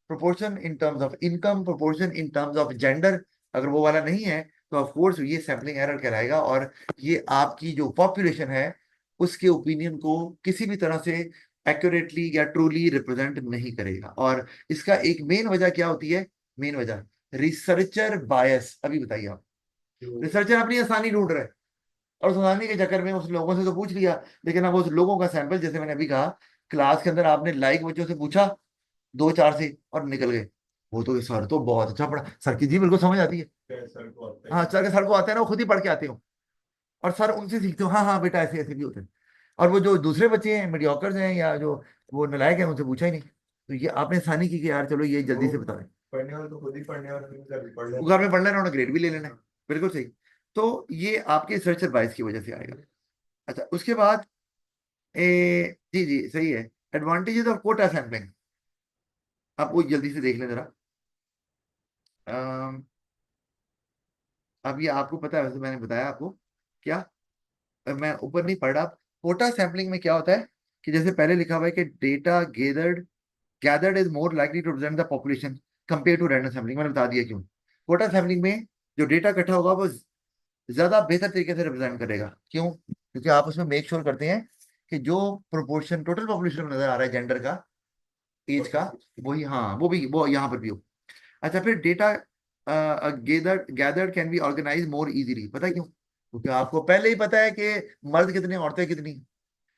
proportion in terms of income, proportion in terms of gender, अगर वो वाला नहीं है तो ऑफ कोर्स ये सैम्पलिंग एरर कहलाएगा, और ये आपकी जो पॉपुलेशन है उसके ओपिनियन को किसी भी तरह से एक्यूरेटली या ट्रूली रिप्रेजेंट नहीं करेगा। और इसका एक मेन वजह क्या होती है, मेन वजह रिसर्चर बायस। अभी बताइए आप, रिसर्चर अपनी आसानी ढूंढ रहा है, और उस आसानी के चक्कर में उस लोगों से तो पूछ लिया, लेकिन अब उस लोगों का सैंपल, जैसे मैंने अभी कहा, क्लास के अंदर आपने लाइक बच्चों से पूछा, दो चार से, और निकल गए, वो तो सर तो बहुत अच्छा पढ़ा, सर की जी बिल्कुल समझ आती है। सर को आता हाँ, है। सर को आते हैं ना, वो खुद ही पढ़ के आते हो, और सर उनसे सीखते हो, हाँ हाँ बेटा ऐसे ऐसे भी होते हैं। और वो जो दूसरे बच्चे हैं, मीडियोकर्स हैं, या जो वो नालायक हैं, उनसे पूछा ही नहीं। तो ये आपने आसानी की कि यार चलो ये जल्दी वो से बता दें, पढ़ने वाले तो खुद ही पढ़ने वाले नहीं कर पढ़ वो लेते। घर में पढ़ लेना, उन्होंने ग्रेड भी ले लेना है। बिल्कुल सही। तो ये आपके रिसर्चर बायस की वजह से आएगा। अच्छा, उसके बाद जी जी सही है, एडवांटेजेस ऑफ कोटा सैम्पलिंग, आप वो जल्दी से देख लें जरा। अम, अब ये आपको पता है, वैसे मैंने बताया आपको क्या, मैं ऊपर नहीं पढ़ रहा। कोटा सैम्पलिंग में क्या होता है कि जैसे पहले लिखा हुआ है कि data gathered is more likely to represent the population compare to random sampling. मैंने बता दिया क्यों। कोटा सैम्पलिंग में जो डेटा इकट्ठा होगा वो ज्यादा बेहतर तरीके से रिप्रेजेंट करेगा। क्यों? क्योंकि आप उसमें मेक श्योर करते हैं कि जो प्रोपोर्शन टोटल पॉपुलेशन में नजर आ रहा है, जेंडर का, एज का, वही, हाँ वो भी वो यहाँ पर भी हो। अच्छा, फिर data gathered can be organise more easily. पता है क्यों? क्योंकि आपको पहले ही पता है कि मर्द कितने, औरतें कितनी।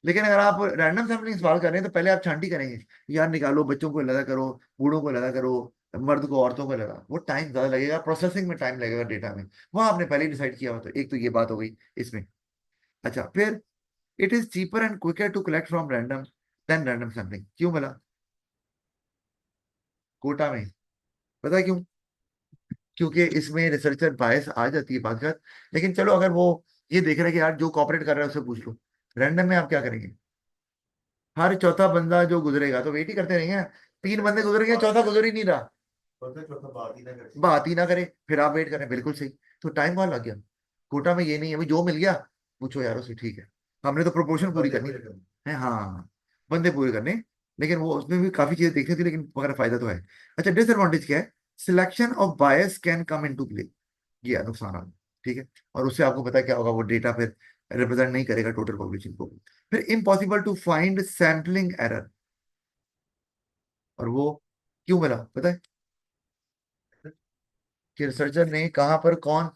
लेकिन अगर आप रैंडम सैम्पलिंग सवाल कर रहे हैं तो पहले आप छांटी करेंगे, यार निकालो, बच्चों को अलग करो, बूढ़ों को अलग करो, मर्द को, औरतों को अलग, वो टाइम ज्यादा लगेगा, प्रोसेसिंग में टाइम लगेगा डेटा में। वहां आपने पहले ही डिसाइड किया हुआ, तो एक तो ये बात हो गई इसमें। अच्छा, फिर it is cheaper and quicker to collect from random then random sampling. क्यों बोला कोटा में? पता है क्यों? क्योंकि इसमें रिसर्चर बायस आ जाती है बात कर। लेकिन चलो, अगर वो ये देख रहे हैं कि यार जो कॉपरेट कर रहा है उससे पूछ लो, रैंडम में आप क्या करेंगे? हर चौथा बंदा जो गुजरेगा तो वेट ही करते रहेंगे। तीन बंदे गुजर गए, चौथा गुजर ही नहीं रहा, पता है चौथा बात ही ना करते। बात ही ना करे, फिर आप वेट करें, बिल्कुल सही। तो टाइम कहाँ लग गया? कोटा में ये नहीं है भाई, जो मिल गया पूछो यार उससे, ठीक है, हमने तो प्रोपोर्शन पूरी बंदे करनी पूरे करने। है, हाँ, बंदे पूरे करने। लेकिन वो उसमें भी काफी चीजें देखनी थी, लेकिन मगर फायदा तो है। अच्छा, डिसएडवांटेज क्या है? Selection of bias can come in to play, ये है नुकसान आ, ठीक है। और उससे आपको पता है क्या होगा, वो डेटा फिर रिप्रेजेंट नहीं करेगा टोटल पॉपुलेशन को। फिर impossible to find sampling error, और वो क्यों मिला पता है? कि रिसर्चर ने कहाँ पर कौन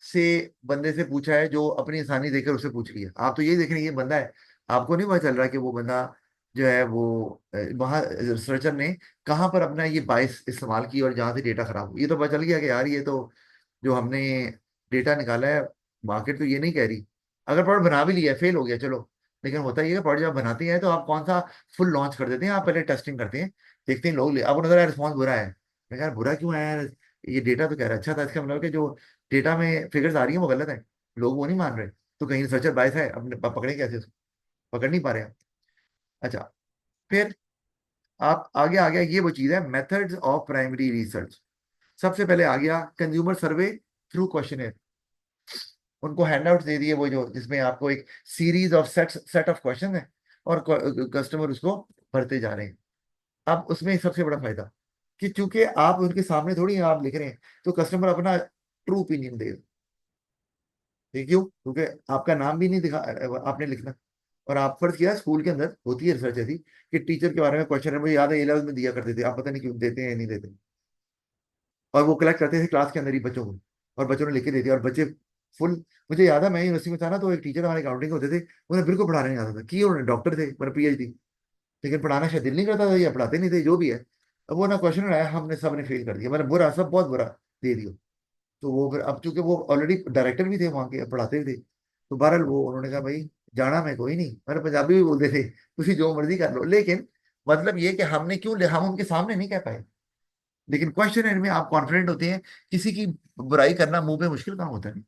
से बंदे से पूछा है जो अपनी आसानी देकर उसे पूछ लिया। आप तो यही देख रहे हैं ये बंदा है, आपको नहीं पता चल रहा कि वो बंदा जो है वो वहाँ रिसर्चर ने कहाँ पर अपना ये बाइस इस्तेमाल की और जहाँ से डेटा खराब हो। ये तो पता चल गया कि यार ये तो जो हमने डेटा निकाला है, मार्केट तो ये नहीं कह रही। अगर प्रोडक्ट बना भी लिया, फेल हो गया चलो, लेकिन होता ही है कि प्रोडक्ट जब बनाते हैं तो आप कौन सा फुल लॉन्च कर देते हैं, आप पहले टेस्टिंग करते हैं, देखते हैं लोग आपको नजर आया रिस्पॉन्स बुरा है, मैं कह बुरा क्यों आया यार, ये डेटा तो कह रहा है अच्छा था। इसका मतलब कि जो डेटा में फिगर्स आ रही है वो गलत है, लोग वो नहीं मान रहे। तो कहीं रिसर्चर बायस है, अपने पकड़े कैसे उसको? पकड़ नहीं पा रहे आप। अच्छा, फिर आप आगे आ गया, ये वो चीज है, मेथड्स ऑफ प्राइमरी रिसर्च। सबसे पहले आ गया कंज्यूमर सर्वे थ्रू क्वेश्चन। उनको हैंडआउट दे दिए वो जो जिसमें आपको एक series of set of question है, और कस्टमर उसको भरते जा रहे हैं। अब उसमें सबसे बड़ा फायदा कि चूंकि आप उनके सामने थोड़ी आप लिख रहे हैं, तो कस्टमर अपना ट्रू ओपिनियन देगा। ठीक, क्यों? क्योंकि आपका नाम भी नहीं दिखा आपने लिखना। और आप फर्ज किया, स्कूल के अंदर होती है रिसर्च ऐसी कि टीचर के बारे में क्वेश्चन है, मुझे याद है ए लेवल में दिया करते थे, आप पता नहीं क्यों देते हैं या नहीं देते। और वो कलेक्ट करते थे क्लास के अंदर ही बच्चों को, और बच्चों ने लिख के दे दिया, और बच्चे फुल। मुझे याद है, मैं यूनिवर्सिटी में था ना, तो एक टीचर हमारे अकाउंटिंग होते थे, उन्हें बिल्कुल पढ़ाने नहीं आता था, कि उन्होंने डॉक्टर थे, मेरा पीएचडी, लेकिन पढ़ाना शायद दिल नहीं करता था या पढ़ाते नहीं थे, जो भी है। अब वो ना क्वेश्चन आया, हमने सबने फेल कर दिया, मैंने बुरा, सब बहुत बुरा दे दिया। तो वो फिर, अब चूंकि वो ऑलरेडी डायरेक्टर भी थे वहाँ के, पढ़ाते भी थे, तो बहरहाल वो उन्होंने कहा भाई जाना मैं कोई नहीं, मैंने पंजाबी भी बोलते थे, तुझे जो मर्जी कर लो। लेकिन मतलब ये कि हमने क्यों हम उनके सामने नहीं कह पाए। लेकिन क्वेश्चन में आप कॉन्फिडेंट होते हैं, किसी की बुराई करना मुंह पे मुश्किल काम होता है।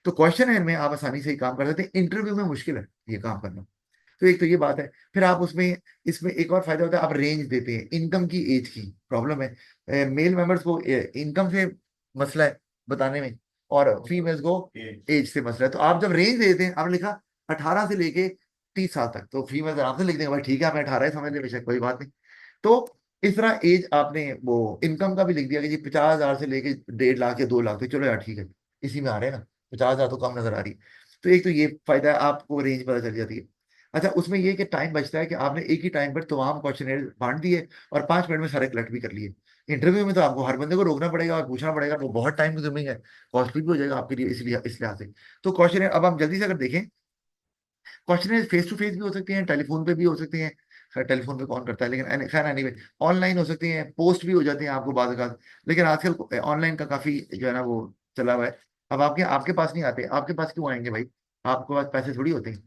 तो क्वेश्चन में आप आसानी से ही काम कर सकते हैं, इंटरव्यू में मुश्किल है ये काम करना। तो एक तो ये बात है। फिर आप उसमें, इसमें एक और फायदा होता है, आप रेंज देते हैं इनकम की, एज की प्रॉब्लम है मेल मेंबर्स को, इनकम से मसला है बताने में, और फीमेल्स को एज से मसला है। तो आप जब रेंज देते हैं, आपने लिखा 18 से लेके 30 साल तक, तो फीमेल्स आराम से लिख देंगे भाई ठीक है, हमें 18 ही समझ ले बेशक, कोई बात नहीं। तो इस तरह एज आपने वो इनकम का भी लिख दिया कि जी 50,000 से लेके 1.5 लाख या 2 लाख, तो चलो यार ठीक है, इसी में आ रहे हैं ना, 50,000 तो कम नजर आ रही है। तो एक तो ये फायदा है, आपको रेंज पता चल जाती है। अच्छा, उसमें ये कि टाइम बचता है कि आपने एक ही टाइम पर तमाम क्वेश्चन बांट दिए, और 5 मिनट में सारे कलेक्ट भी कर लिए। इंटरव्यू में तो आपको हर बंदे को रोकना पड़ेगा और पूछना पड़ेगा, वो बहुत टाइम कंज्यूमिंग है, कॉस्टली भी हो जाएगा आपके लिए, इसलिए इस लिहाज से। तो क्वेश्चन अब हम जल्दी से अगर देखें, क्वेश्चन फेस टू फेस भी हो सकते हैं, टेलीफोन पे भी हो सकते हैं, खैर टेलीफोन पे कौन करता है, लेकिन खैर एनीवे ऑनलाइन हो सकती हैं, पोस्ट भी हो जाती हैं आपको बाद अवत। लेकिन आजकल ऑनलाइन का काफी जो है ना वो चला हुआ है। अब आपके आपके पास नहीं आते, आपके पास क्यों आएंगे भाई, आपके पास पैसे थोड़ी होते हैं।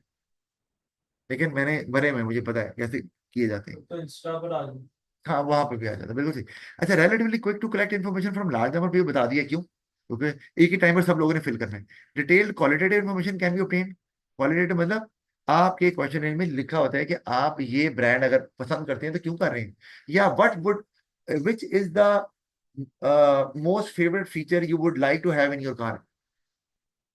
लेकिन मैंने भरे में, मुझे पता है कैसे किए जाते हैं। तो इंस्टा पर आ जाओ। हाँ वहां पे भी आ जाता है, बिल्कुल सही। अच्छा, relatively quick to collect information from large number पे बता दिया क्यों, क्योंकि एक ही टाइम पर सब लोगों ने फिल करना है। Detailed qualitative information can be obtain. Qualitative मतलब आपके क्वेश्चन में लिखा होता है कि आप ये ब्रांड अगर पसंद करते हैं तो क्यों कर रहे हैं, या what would which is the most favourite feature you would like to have in your car.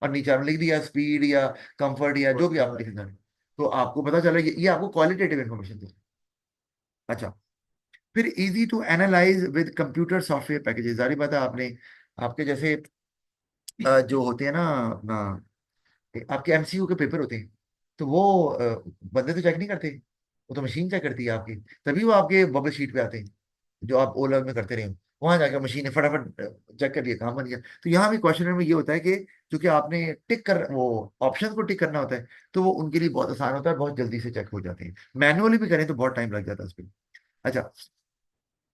और नीचे आपने लिख दिया स्पीड या कंफर्ट या जो भी आप लिखना है। तो आपको पता चला ये आपको क्वालिटेटिव इन्फॉर्मेशन थी। अच्छा, फिर easy to analyse with computer software packages. सारी बात है, आपने आपके जैसे जो होते हैं ना अपना, आपके एमसीयू के पेपर होते हैं, तो वो बंदे तो चेक नहीं करते, वो तो मशीन चेक करती है आपकी, तभी वो आपके बबल शीट पे आते हैं जो आप ओ लेवल में करते रहे हो। वहां जाकर मशीन ने फटाफट चेक कर लिया, काम बन गया। तो यहाँ भी क्वेश्चन में ये होता है कि चूंकि आपने टिक कर वो ऑप्शन को टिक करना होता है, तो वो उनके लिए बहुत आसान होता है, बहुत जल्दी से चेक हो जाते हैं। मैनुअली भी करें तो बहुत टाइम लग जाता है उस पर। अच्छा,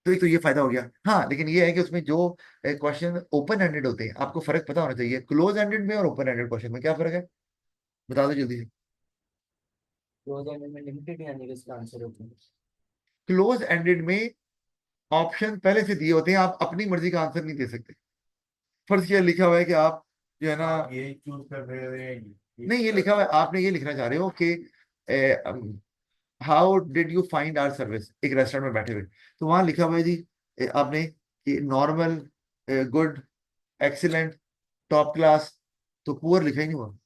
तो एक तो ये फायदा हो गया। हाँ लेकिन ये है कि उसमें जो क्वेश्चन ओपन एंडेड होते हैं, आपको फर्क पता होना चाहिए क्लोज एंडेड में और ओपन एंडेड क्वेश्चन में क्या फर्क है, बता दो जल्दी से। क्लोज एंड में लिमिटेड यानी कि इसका आंसर होता है। क्लोज एंडेड में ऑप्शन पहले से दिए होते हैं, आप अपनी मर्जी का आंसर नहीं दे सकते। फर्स्ट ये लिखा हुआ है कि आप जो है ना, आप ये चूज कर रहे हैं नहीं ये लिखा हुआ है, आपने ये लिखना चाह रहे हो कि how did you find our service, एक रेस्टोरेंट में बैठे हुए, तो वहां लिखा हुआ है जी आपने कि normal, good, excellent, top class, तो पुअर लिखा ही नहीं हुआ।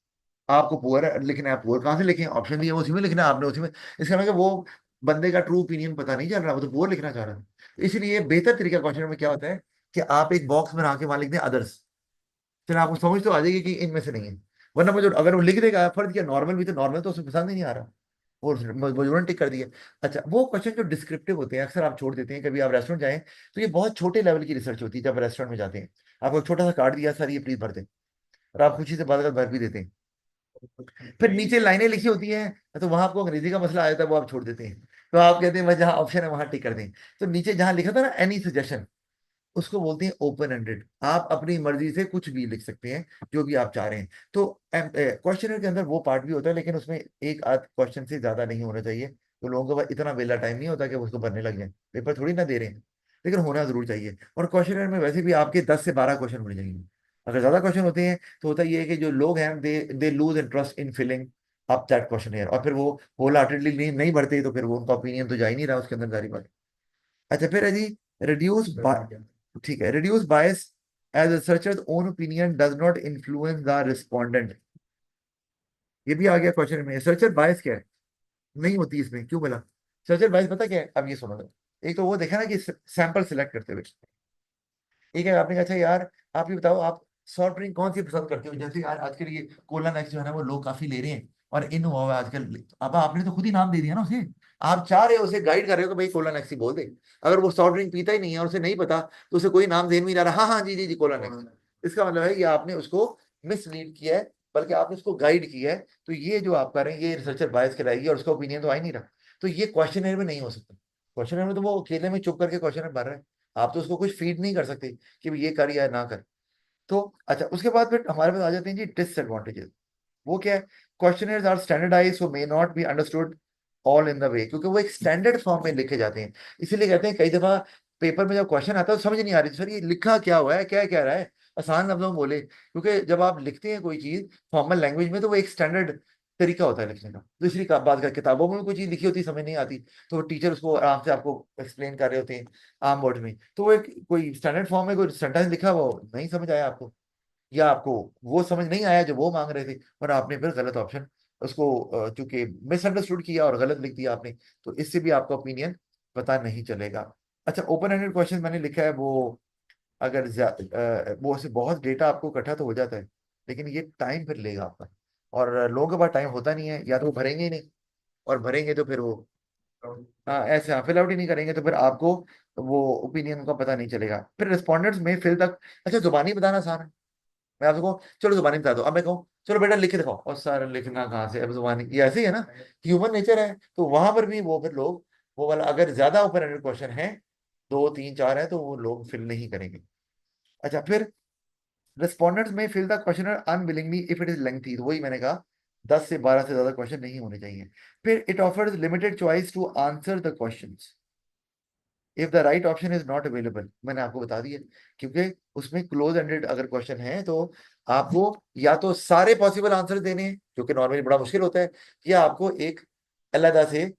आपको पुअर लिखना है, पुअर कहाँ से लिखें, ऑप्शन दिए उसी में लिखना है आपने, उसी में। इसका मतलब वो बंदे का ट्रू ओपिनियन पता नहीं चल रहा, वो तो पुअर लिखना चाह रहा था। इसलिए बेहतर तरीका क्वेश्चन में क्या होता है कि आप एक बॉक्स बना के वहां लिख दें अदर्स, फिर आपको समझ तो आ जाएगी कि इनमें से नहीं है। वरना मुझे अगर वो लिख देगा फर्ज किया नॉर्मल भी, तो नॉर्मल तो उसे पसंद ही नहीं आ रहा, वो मजबूरन टिक कर दिया। अच्छा, वो क्वेश्चन जो डिस्क्रिप्टिव होते हैं अक्सर आप छोड़ देते हैं। कभी आप रेस्टोरेंट जाएं तो ये बहुत छोटे लेवल की रिसर्च होती है। जब रेस्टोरेंट में जाते हैं, आपको एक छोटा सा कार्ड दिया, सर ये प्लीज भर दें, और आप खुशी से बात भर भी देते हैं। फिर नीचे लाइनें लिखी होती हैं, तो वहां आपको अंग्रेजी का मसला आ जाता है, वो आप छोड़ देते हैं। तो आप कहते हैं बस जहाँ ऑप्शन है वहां टिक कर दें। तो नीचे जहां लिखा था ना एनी सजेशन, उसको बोलते हैं ओपन एंडेड। आप अपनी मर्जी से कुछ भी लिख सकते हैं, जो भी आप चाह रहे हैं। तो क्वेश्चनर के अंदर वो पार्ट भी होता है, लेकिन उसमें एक आध क्वेश्चन से ज्यादा नहीं होना चाहिए। तो लोगों के पास इतना वेला टाइम नहीं होता कि वो उसको भरने लग जाए, पेपर थोड़ी ना दे रहे हैं। लेकिन होना जरूर चाहिए। और क्वेश्चनर में वैसे भी आपके 10 से 12 क्वेश्चन होने चाहिए। अगर ज्यादा क्वेश्चन होते हैं तो होता ये है कि जो लोग हैं they lose interest in filling up that question, और फिर वो होल हार्टेडली नहीं भरते, तो फिर वो उनका ओपिनियन तो जा ही नहीं रहा उसके अंदर, सारी बात। अच्छा, फिर है जी रिड्यूस, ठीक है, reduce bias as a researcher's own opinion does not influence the respondent। ये भी आ गया क्वेश्चन में। रिसर्चर बायस क्या है, नहीं होती इसमें, क्यों बोला रिसर्चर बायस, पता क्या है, अब ये सुनो। एक तो वो देखा ना कि सैंपल सिलेक्ट करते हुए, एक है आपने कहा अच्छा यार आप ये बताओ आप सॉफ्ट ड्रिंक कौन सी पसंद करते हो, जैसे यार आजकल ये कोला नेक्स्ट जो है ना वो लोग काफी ले रहे हैं और इन हुआ हुआ है आजकल। अब आपने तो खुद ही नाम दे दिया ना उसे, आप चाह रहे हो उसे गाइड कर रहे हो कि भाई कोला नेक्स्ट ही बोल दे। अगर वो सॉफ्ट ड्रिंक पीता ही नहीं है और उसे नहीं पता, तो उसे कोई नाम देने में नहीं आ रहा, हाँ हाँ जी जी जी कोला नेक्स्ट, इसका मतलब है कि आपने उसको मिसलीड किया है, बल्कि आपने उसको गाइड किया है। तो ये जो आप कर रहे हैं ये रिसर्चर बायस कराएगी, और उसका ओपिनियन तो आ ही नहीं रहा। तो ये क्वेश्चन में नहीं हो सकता। क्वेश्चन में तो वो अकेले में चुप करके क्वेश्चन भर रहा है, आप तो उसको कुछ फीड नहीं कर सकते कि भी ये कर या ना कर। तो अच्छा, उसके बाद फिर हमारे पास आ जाते हैं जी डिसएडवांटेजेस। वो क्या है, questionnaires are standardised so may not be understood all in the way, क्योंकि वो एक स्टैंडर्ड फॉर्म में लिखे जाते हैं। इसीलिए कहते हैं कई दफा पेपर में जब क्वेश्चन आता है तो समझ नहीं आ रही सर ये लिखा क्या हुआ है, क्या कह रहा है, आसान लफ्जों में बोले। क्योंकि जब आप लिखते हैं कोई चीज फॉर्मल लैंग्वेज में, तो वो एक स्टैंडर्ड तरीका होता है लिखने का। दूसरी का बात कर, किताबों में कोई चीज लिखी होती है समझ नहीं आती, तो टीचर उसको आराम से आपको एक्सप्लेन कर रहे होते हैं आम वर्ड में, तो वो एक कोई स्टैंडर्ड फॉर्म में कोई सेंटेंस लिखा वो नहीं समझ आया आपको, या आपको वो समझ नहीं आया जो वो मांग रहे थे, और आपने फिर गलत ऑप्शन उसको चूंकि मिसअंडरस्टूड किया और गलत लिख दिया आपने, तो इससे भी आपका ओपिनियन पता नहीं चलेगा। अच्छा, ओपन एंडेड क्वेश्चन मैंने लिखा है वो अगर वो से बहुत डेटा आपको इकट्ठा तो हो जाता है, लेकिन ये टाइम फिर लेगा आपका, और लोगों के पास टाइम होता नहीं है, या तो वो भरेंगे ही नहीं, और भरेंगे तो फिर वो हाँ ऐसे हाँ फिल आउट ही नहीं करेंगे, तो फिर आपको वो ओपिनियन का पता नहीं चलेगा। फिर रिस्पॉन्डेंट्स में फिल तक, अच्छा जुबानी बताना आसान है, मैं आपको कहूँ चलो जुबानी बता दो, अब मैं कहूँ चलो बेटा लिख के दिखाओ, और सर लिखना कहाँ से, अब जुबानी ये ऐसे ही है ना, ह्यूमन नेचर है। तो वहां पर भी वो फिर लोग वो वाला अगर ज्यादा ओपन एंडेड क्वेश्चन है, 2 3 4 है, तो वो लोग फिल नहीं करेंगे। अच्छा, फिर रेस्पोंडेंट्स में fill the question unwillingly if it is lengthy, तो वही मैंने कहा 10 से 12 से ज्यादा क्वेश्चन नहीं होने चाहिए। फिर it offers limited choice to answer the questions if the right option is not available, मैंने आपको बता दिया, क्योंकि उसमें क्लोज एंडेड अगर क्वेश्चन है तो आपको या तो सारे पॉसिबल आंसर देने हैं, जो कि नॉर्मली बड़ा मुश्किल होता है, या आपको एक अलग से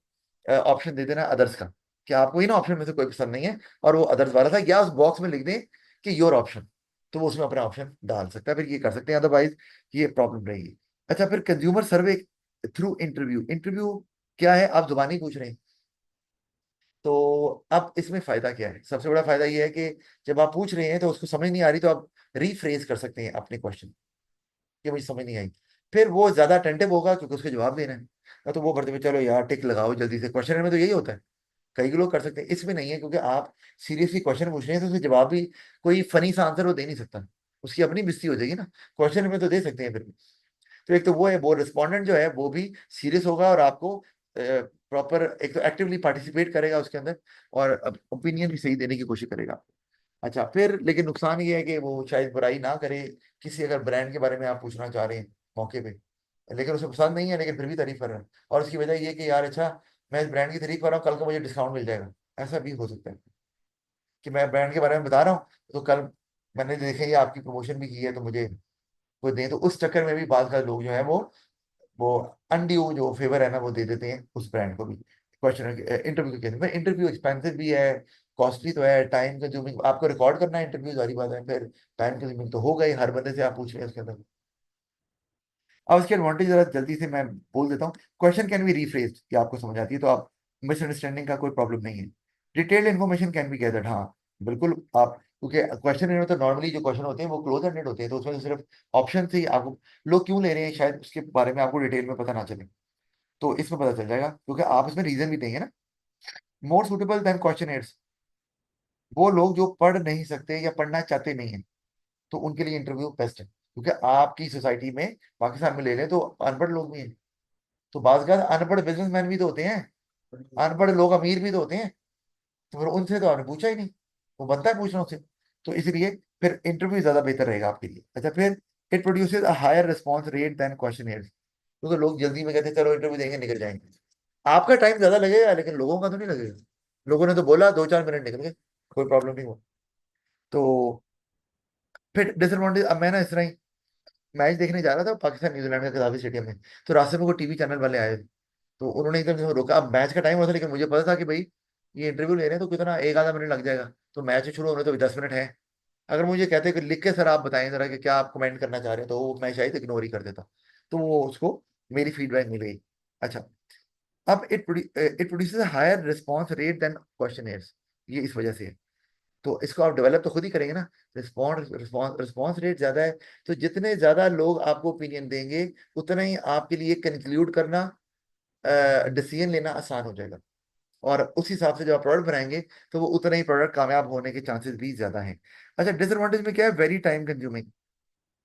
ऑप्शन दे देना अदर्स का, कि आपको इन ऑप्शन में से कोई पसंद नहीं है और वो अदर्स वाला था, या उस बॉक्स में लिख दें कि योर ऑप्शन, तो वो उसमें अपना ऑप्शन डाल सकता है, फिर ये कर सकते हैं, अदरवाइज ये प्रॉब्लम रहेगी। अच्छा, फिर कंज्यूमर सर्वे थ्रू इंटरव्यू, इंटरव्यू क्या है, आप जुबानी पूछ रहे हैं, तो अब इसमें फायदा क्या है, सबसे बड़ा फायदा ये है कि जब आप पूछ रहे हैं तो उसको समझ नहीं आ रही, तो आप रीफ्रेज कर सकते हैं अपने क्वेश्चन, कि मुझे समझ नहीं आई, फिर वो ज्यादा अटेंटिव होगा क्योंकि उसके जवाब देना है, तो वो भरते हुए चलो यार टिक लगाओ जल्दी से, क्वेश्चन में तो यही होता है, कई लोग कर सकते हैं, इसमें नहीं है, क्योंकि आप सीरियसली क्वेश्चन पूछ रहे हैं तो उसके जवाब भी कोई फनी सा आंसर वो दे नहीं सकता, उसकी अपनी बेइज्जती हो जाएगी ना, क्वेश्चन में तो दे सकते हैं फिर भी। तो एक तो वो है, वो रिस्पोंडेंट जो है वो भी सीरियस होगा और आपको प्रॉपर एक तो एक्टिवली पार्टिसिपेट करेगा उसके अंदर, और ओपिनियन भी सही देने की कोशिश करेगा। अच्छा, फिर लेकिन नुकसान ये है कि वो शायद बुराई ना करे, किसी अगर ब्रांड के बारे में आप पूछना चाह रहे हैं मौके पे, लेकिन उसे पसंद नहीं है, लेकिन फिर भी तारीफ कर रहा है, और उसकी वजह ये कि यार अच्छा मैं इस ब्रांड की तारीफ कर रहा हूँ, कल को मुझे डिस्काउंट मिल जाएगा, ऐसा भी हो सकता है कि मैं ब्रांड के बारे में बता रहा हूँ, तो कल मैंने देखे ये आपकी प्रमोशन भी की है तो मुझे वो दें, तो उस चक्कर में भी बाद का लोग जो है वो अनड्यू जो फेवर है ना वो दे देते हैं उस ब्रांड को भी। क्वेश्चन इंटरव्यू के केस में इंटरव्यू एक्सपेंसिव भी है, कॉस्टली तो है, टाइम कंज्यूमिंग, आपको रिकॉर्ड करना है इंटरव्यू, सारी बात है, फिर टाइम कंज्यूमिंग तो हो गई, हर बंदे से आप पूछ रहे हैं उसके अंदर। अब इसके एडवांटेज जरा जल्दी से मैं बोल देता हूँ। क्वेश्चन कैन बी रीफ्रेज्ड, कि आपको समझ आती है तो आप मिसअंडरस्टैंडिंग का कोई प्रॉब्लम नहीं है। Detailed information can be gathered, हाँ बिल्कुल, आप क्योंकि क्वेश्चन में तो नॉर्मली जो क्वेश्चन होते हैं वो क्लोज एंडेड होते हैं, तो उसमें तो सिर्फ ऑप्शन से ही आपको लोग क्यों ले रहे हैं शायद उसके बारे में आपको डिटेल में पता ना चले, तो इसमें पता चल जाएगा, क्योंकि आप इसमें रीजन भी देंगे ना। मोर सुटेबल देन क्वेश्चन, वो लोग जो पढ़ नहीं सकते या पढ़ना चाहते नहीं है, तो उनके लिए इंटरव्यू बेस्ट है, क्योंकि आपकी सोसाइटी में पाकिस्तान में ले लें तो अनपढ़ लोग भी हैं, तो बाज़ अनपढ़ बिजनेसमैन भी तो होते हैं, अनपढ़ लोग अमीर भी तो होते हैं, तो फिर उनसे तो आपने पूछा ही नहीं, वो बनता है पूछना उससे, तो इसलिए फिर इंटरव्यू ज्यादा बेहतर रहेगा आपके लिए। अच्छा, फिर it produces a higher response rate than questionnaires, क्योंकि लोग जल्दी में कहते हैं चलो इंटरव्यू देंगे निकल जाएंगे, आपका टाइम ज्यादा लगेगा लेकिन लोगों का तो नहीं लगेगा, लोगों ने तो बोला 2 4 मिनट निकल गए, कोई प्रॉब्लम नहीं हुआ। तो फिर डिसएडवांटेज, अब मैं ना इस तरह ही मैच देखने जा रहा था पाकिस्तान न्यूजीलैंड का कदाफी स्टेडियम में, तो रास्ते में कोई टीवी चैनल वाले आए, तो उन्होंने एकदम से रोका, अब मैच का टाइम होता, लेकिन मुझे पता था कि भाई ये इंटरव्यू ले रहे हैं तो कितना एक आधा मिनट लग जाएगा, तो मैच शुरू होने तो 10 मिनट है, अगर मुझे कहते कि लिख के सर आप बताएं जरा कि क्या आप कमेंट करना चाह रहे हैं, तो वो मैं शायद इग्नोर ही कर देता, तो वो उसको मेरी फीडबैक मिल गई। अच्छा, अब it produces higher response rate than questionnaires, ये इस वजह से है, तो इसको आप डेवलप तो खुद ही करेंगे ना, रिस्पॉन्स रेट ज्यादा है, तो जितने ज्यादा लोग आपको ओपिनियन देंगे उतना ही आपके लिए कंक्लूड करना, डिसीजन लेना आसान हो जाएगा, और उस हिसाब से जब आप प्रोडक्ट बनाएंगे तो वो उतना ही प्रोडक्ट कामयाब होने के चांसेस भी ज्यादा हैं। अच्छा, डिसएडवांटेज में क्या है, वेरी टाइम कंज्यूमिंग,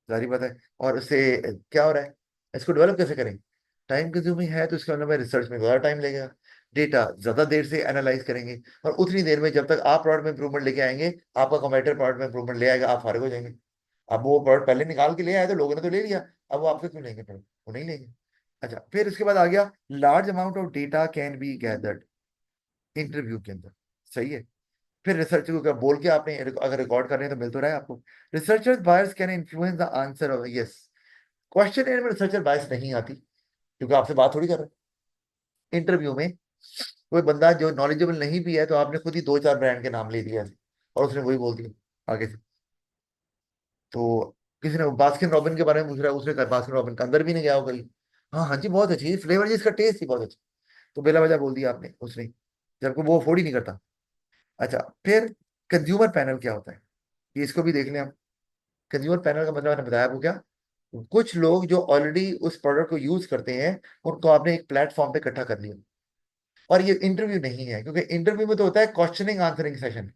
जारी बात है, और उससे क्या हो रहा है, इसको डेवलप कैसे करें, टाइम कंज्यूमिंग है तो इसके अंदर में रिसर्च में ज़्यादा टाइम लगेगा, डेटा ज़्यादा देर से एनालाइज करेंगे, और उतनी देर में जब तक आप प्रोडक्ट में इंप्रूवमेंट लेके आएंगे, आपका कॉम्पिटिटर प्रोडक्ट में इंप्रूवमेंट ले आएगा, आप फारिग हो जाएंगे। अब वो प्रोडक्ट पहले निकाल के ले आए तो लोगों ने तो ले लिया, अब वो आपसे क्यों लेंगे प्रोडक्ट, वो नहीं लेंगे। अच्छा, फिर इसके बाद आ गया large amount of data can be gathered interview के अंदर, सही है। फिर रिसर्च को क्या बोल के आपने अगर रिकॉर्ड कर रहे हैं तो मिल तो रहा है आपको। Researchers bias can influence the answer of yes, question में रिसर्चर बायस नहीं आती, क्योंकि आपसे बात थोड़ी कर रहे हैं इंटरव्यू में, कोई बंदा जो नॉलेजेबल नहीं भी है तो आपने खुद ही 2 4 ब्रांड के नाम ले दिया और उसने वही बोल दिया आगे से, तो किसी ने बास्किन रॉबिन के बारे में पूछ रहा है, उसने कहा बास्किन रॉबिन का अंदर भी नहीं गया हो कभी, हाँ हाँ जी बहुत अच्छी फ्लेवर जी, इसका टेस्ट ही बहुत अच्छा, तो बेला वजह बोल दिया आपने उसने, जबकि वो अफोर्ड ही नहीं करता। अच्छा, फिर कंज्यूमर पैनल क्या होता है, ये इसको भी देख लें हम। कंज्यूमर पैनल का मतलब मैंने बताया आपको क्या, कुछ लोग जो ऑलरेडी उस प्रोडक्ट को यूज करते हैं उनको आपने एक प्लेटफॉर्म पे इकट्ठा कर लिया, और ये इंटरव्यू नहीं है, क्योंकि इंटरव्यू में तो होता है questioning answering session,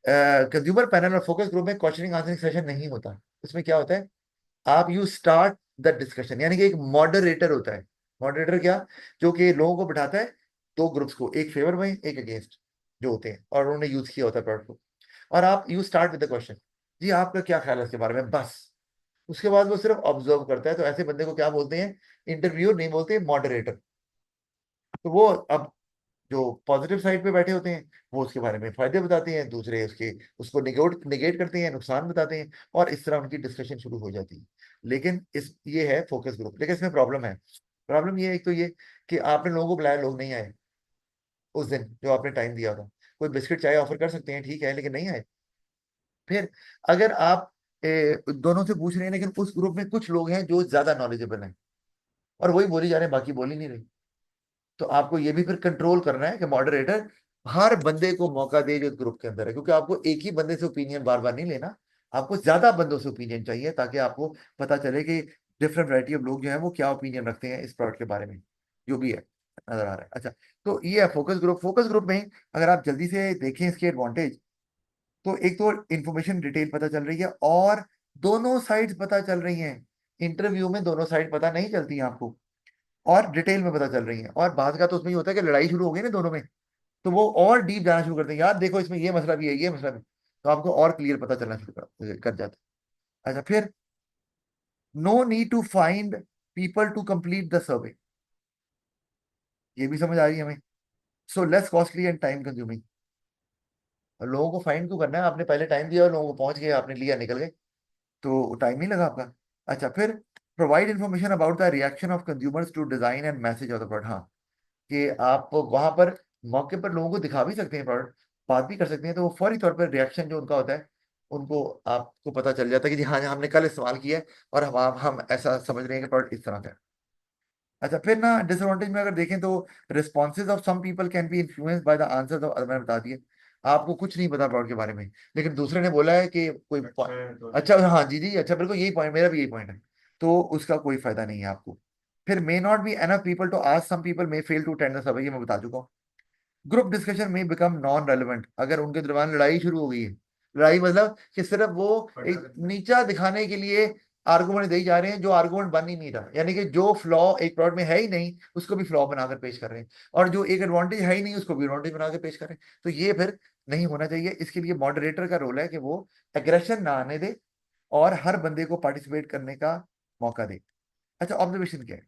consumer panel और फोकस ग्रुप में क्वेश्चनिंग आंसरिंग सेशन नहीं होता, उसमें क्या होता है, आप यू स्टार्ट द डिस्कशन, यानी कि एक मॉडरेटर होता है, मॉडरेटर क्या, जो कि लोगों को बिठाता है दो ग्रुप्स को, एक फेवर में एक अगेंस्ट जो होते हैं, और उन्होंने यूज किया होता है प्रोडक्ट को, और आप you start with the question, जी आपका क्या ख्याल है इसके बारे में, बस उसके बाद वो सिर्फ ऑब्जर्व करता है। तो ऐसे बंदे को क्या बोलते हैं, इंटरव्यूअर नहीं बोलते, मॉडरेटर। तो वो अब जो पॉजिटिव साइड पे बैठे होते हैं वो उसके बारे में फायदे बताते हैं, दूसरे उसके उसको निगेट करते हैं, नुकसान बताते हैं, और इस तरह उनकी डिस्कशन शुरू हो जाती है। लेकिन इस ये है फोकस ग्रुप। लेकिन इसमें प्रॉब्लम है। प्रॉब्लम ये है, एक तो ये कि आपने लोगों को बुलाया, लोग नहीं आए उस दिन जो आपने टाइम दिया था। कोई बिस्किट चाय ऑफर कर सकते हैं, ठीक है, लेकिन नहीं आए। फिर अगर आप दोनों से पूछ रहे हैं, लेकिन उस ग्रुप में कुछ लोग हैं जो ज्यादा नॉलेजेबल हैं और वही बोली जा रहे हैं, बाकी बोल ही नहीं रहे, तो आपको ये भी फिर कंट्रोल करना है कि मॉडरेटर हर बंदे को मौका दे जो ग्रुप के अंदर है, क्योंकि आपको एक ही बंदे से ओपिनियन बार बार नहीं लेना, आपको ज्यादा बंदों से ओपिनियन चाहिए, ताकि आपको पता चले कि डिफरेंट वैरायटी ऑफ लोग जो है वो क्या ओपिनियन रखते हैं इस प्रोडक्ट के बारे में, जो भी है नजर आ रहा है। अच्छा, तो ये है फोकस ग्रुप। फोकस ग्रुप में अगर आप जल्दी से देखें इसके एडवांटेज, तो एक तो इंफॉर्मेशन डिटेल पता चल रही है, और दोनों साइड्स पता चल रही हैं। इंटरव्यू में दोनों साइड पता नहीं चलती हैं आपको, और डिटेल में पता चल रही है। और बात का तो उसमें ये होता है कि लड़ाई शुरू हो गई ना दोनों में, तो वो और डीप जाना शुरू करते हैं, यार देखो इसमें ये मसला भी है, ये मसला भी, तो आपको और क्लियर पता चलना शुरू कर जाता है। अच्छा, फिर no need to find people to complete the survey, ये भी समझ आ रही है हमें। So less costly and time consuming. लोगों को फाइंड क्यों करना है, आपने पहले टाइम दिया और लोगों को पहुंच गए, आपने लिया, निकल गए, तो टाइम नहीं लगा आपका। अच्छा, फिर provide information about the reaction of consumers to design and message of the product. हाँ, कि आप वहां पर मौके पर लोगों को दिखा भी सकते हैं प्रोडक्ट, बात भी कर सकते हैं, तो वो फौरी तौर पर रिएक्शन जो उनका होता है, उनको आपको पता चल जाता है कि जी हाँ, हमने कल इस्तेमाल किया है और हम ऐसा समझ रहे हैं कि प्रोडक्ट इस तरह का है। अच्छा, फिर ना डिसएडवांटेज में अगर देखें तो responses of some people can be influenced by the answers of, मैंने बता दिया, आपको कुछ नहीं पता प्रोडक्ट के बारे में, लेकिन दूसरे ने बोला है कि कोई अच्छा है तो अच्छा, हाँ जी जी, अच्छा, बिल्कुल यही पॉइंट, मेरा भी यही पॉइंट है, तो उसका कोई फायदा नहीं है आपको। फिर may not be enough people to ask, some people may fail to attend the survey, ये मैं बता चुका हूँ। ग्रुप डिस्कशन में बिकम नॉन रेलिवेंट, अगर उनके दरमियान लड़ाई शुरू हो गई है, लड़ाई मतलब कि सिर्फ वो एक नीचा दिखाने के लिए आर्गुमेंट दे जा रहे हैं जो आर्गुमेंट बन ही नहीं रहा, यानी कि जो फ्लॉ एक प्रोडक्ट में है ही नहीं उसको भी फ्लॉ बनाकर पेश कर रहे हैं, और जो एक एडवांटेज है ही नहीं उसको भी एडवांटेज बनाकर पेश कर रहे हैं, तो ये फिर नहीं होना चाहिए। इसके लिए मॉडरेटर का रोल है कि वो एग्रेशन ना आने दे और हर बंदे को पार्टिसिपेट करने का मौका दे। अच्छा, ऑब्जर्वेशन क्या है?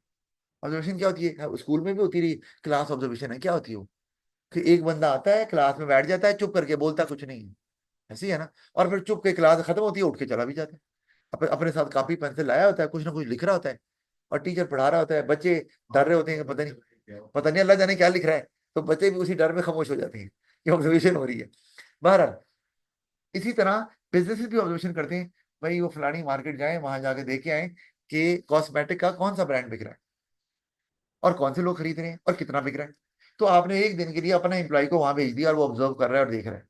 ऑब्जर्वेशन क्या होती है? स्कूल में भी होती रही क्लास ऑब्जर्वेशन है, क्या होती है वो? कि एक बंदा आता है क्लास में बैठ जाता है चुप करके, बोलता कुछ नहीं है, ऐसी है ना, और फिर चुप के क्लास खत्म होती है, उठ के चला भी जाता है, अपने साथ कॉपी पेंसिल लाया होता है, कुछ ना कुछ लिख रहा होता है, और टीचर पढ़ा रहा होता है, बच्चे डर रहे होते हैं कि पता नहीं अल्लाह जाने क्या लिख रहा है, तो बच्चे भी उसी डर में खामोश हो जाते हैं कि ऑब्जर्वेशन हो रही है। बहरहाल, इसी तरह बिजनेसेस भी ऑब्जर्वेशन करते हैं, भाई वो फलानी मार्केट जाए, वहां जाके देखे आए कि कॉस्मेटिक का कौन सा ब्रांड बिक रहा है, और कौन से लोग खरीद रहे हैं, और कितना बिक रहा है। तो आपने एक दिन के लिए अपना एम्प्लॉय को वहां भेज दिया, और वो ऑब्जर्व कर रहा है और देख रहा है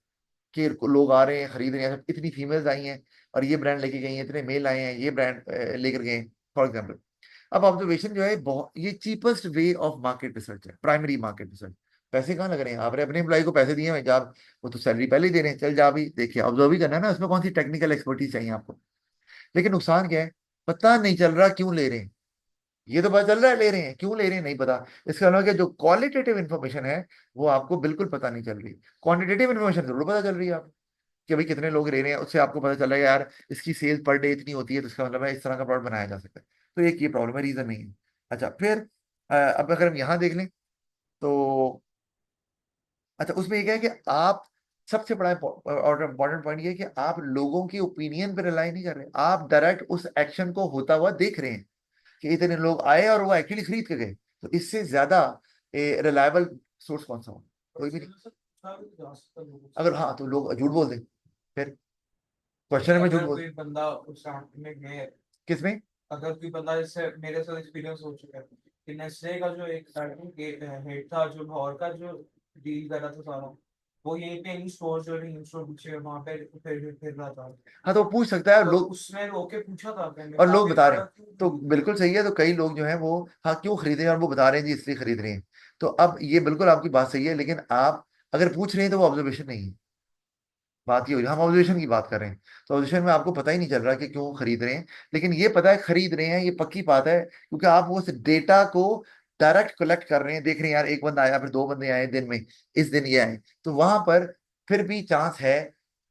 कि लोग आ रहे हैं, खरीद रहे हैं, इतनी फीमेल्स आई हैं और ये ब्रांड लेके गई हैं, इतने मेल आए हैं, ये ब्रांड लेकर गए, फॉर एग्जाम्पल। अब ऑब्जर्वेशन जो है बहुत, ये cheapest way of market research है, प्राइमरी मार्केट रिसर्च। पैसे कहाँ लग रहे हैं? आपने अपने एम्प्लॉय को पैसे दिए हैं, जा, वो तो सैलरी पहले ही दे रहे हैं, चल जा भी देखिए, ऑब्जर्व ही करना है ना, उसमें कौन सी टेक्निकल एक्सपर्टीज चाहिए आपको। लेकिन नुकसान क्या है, पता नहीं चल रहा क्यों ले रहे हैं, ये तो पता चल रहा है ले रहे हैं, क्यों ले रहे हैं नहीं पता। इसका मतलब कि जो क्वालिटेटिव इन्फॉर्मेशन है वो आपको बिल्कुल पता नहीं चल रही, क्वांटिटेटिव इन्फॉर्मेशन जरूर पता चल रही है आपको, कि भाई कितने लोग ले रहे हैं, उससे आपको पता चल रहा है यार इसकी सेल पर डे इतनी होती है, तो इसका मतलब है इस तरह का प्रोडक्ट बनाया जा सकता है। तो एक ये प्रॉब्लम है, रीजन नहीं है। अच्छा, फिर अब अगर हम यहाँ देख लें तो, अच्छा, उसमें ये क्या है कि आप, सबसे बड़ा और इम्पोर्टेंट पॉइंट ये है कि आप लोगों की ओपिनियन पर रिलाई नहीं कर रहे, आप डायरेक्ट उस एक्शन को होता हुआ देख रहे हैं कि इतने लोग आए और वो एक्चुअली खरीद के गए, तो इससे ज्यादा रिलायबल सोर्स कौन सा हो? कोई भी नहीं। अगर हाँ, तो लोग झूठ बोल दें, फिर क्वेश्चन में झूठ अगर बोल, कोई बंदा उस राउंड में गए, किसमें? अगर कोई बंदा, जैसे मेरे साथ एक्सपीरियंस हो चुका है कि नेस्ले का जो एक हेड था, जो लाहौर का जो डील कर रहा था सारा, वो यहीं पे इन स्टोर, जो इन स्टोर पीछे वहां पे फिर रहा था। हाँ, तो वो पूछ सकता है, तो लोग, उसने रोके पूछा था, मैंने और कहा लोग आप ये बता रहे हैं, प्रोडक्ट क्यों तो खरीद रहे बिल्कुल सही है, तो कई लोग जो हैं वो, हाँ, क्यों खरीद रहे हैं, और वो बता रहे हैं जी इसलिए खरीद रहे हैं। तो अब ये बिल्कुल आपकी बात सही है, लेकिन आप अगर पूछ रहे हैं तो वो ऑब्जर्वेशन नहीं है, बात ये हो रही है, हम ऑब्जर्वेशन की बात कर रहे हैं, तो ऑब्जर्वेशन में आपको पता ही नहीं चल रहा कि क्यों खरीद रहे हैं, लेकिन ये पता है खरीद रहे हैं, ये पक्की बात है, क्योंकि आप वो डेटा को डायरेक्ट कलेक्ट कर रहे हैं, देख रहे हैं यार एक बंदा आया, फिर दो बंदे आए दिन में, इस दिन ये आए, तो वहां पर फिर भी चांस है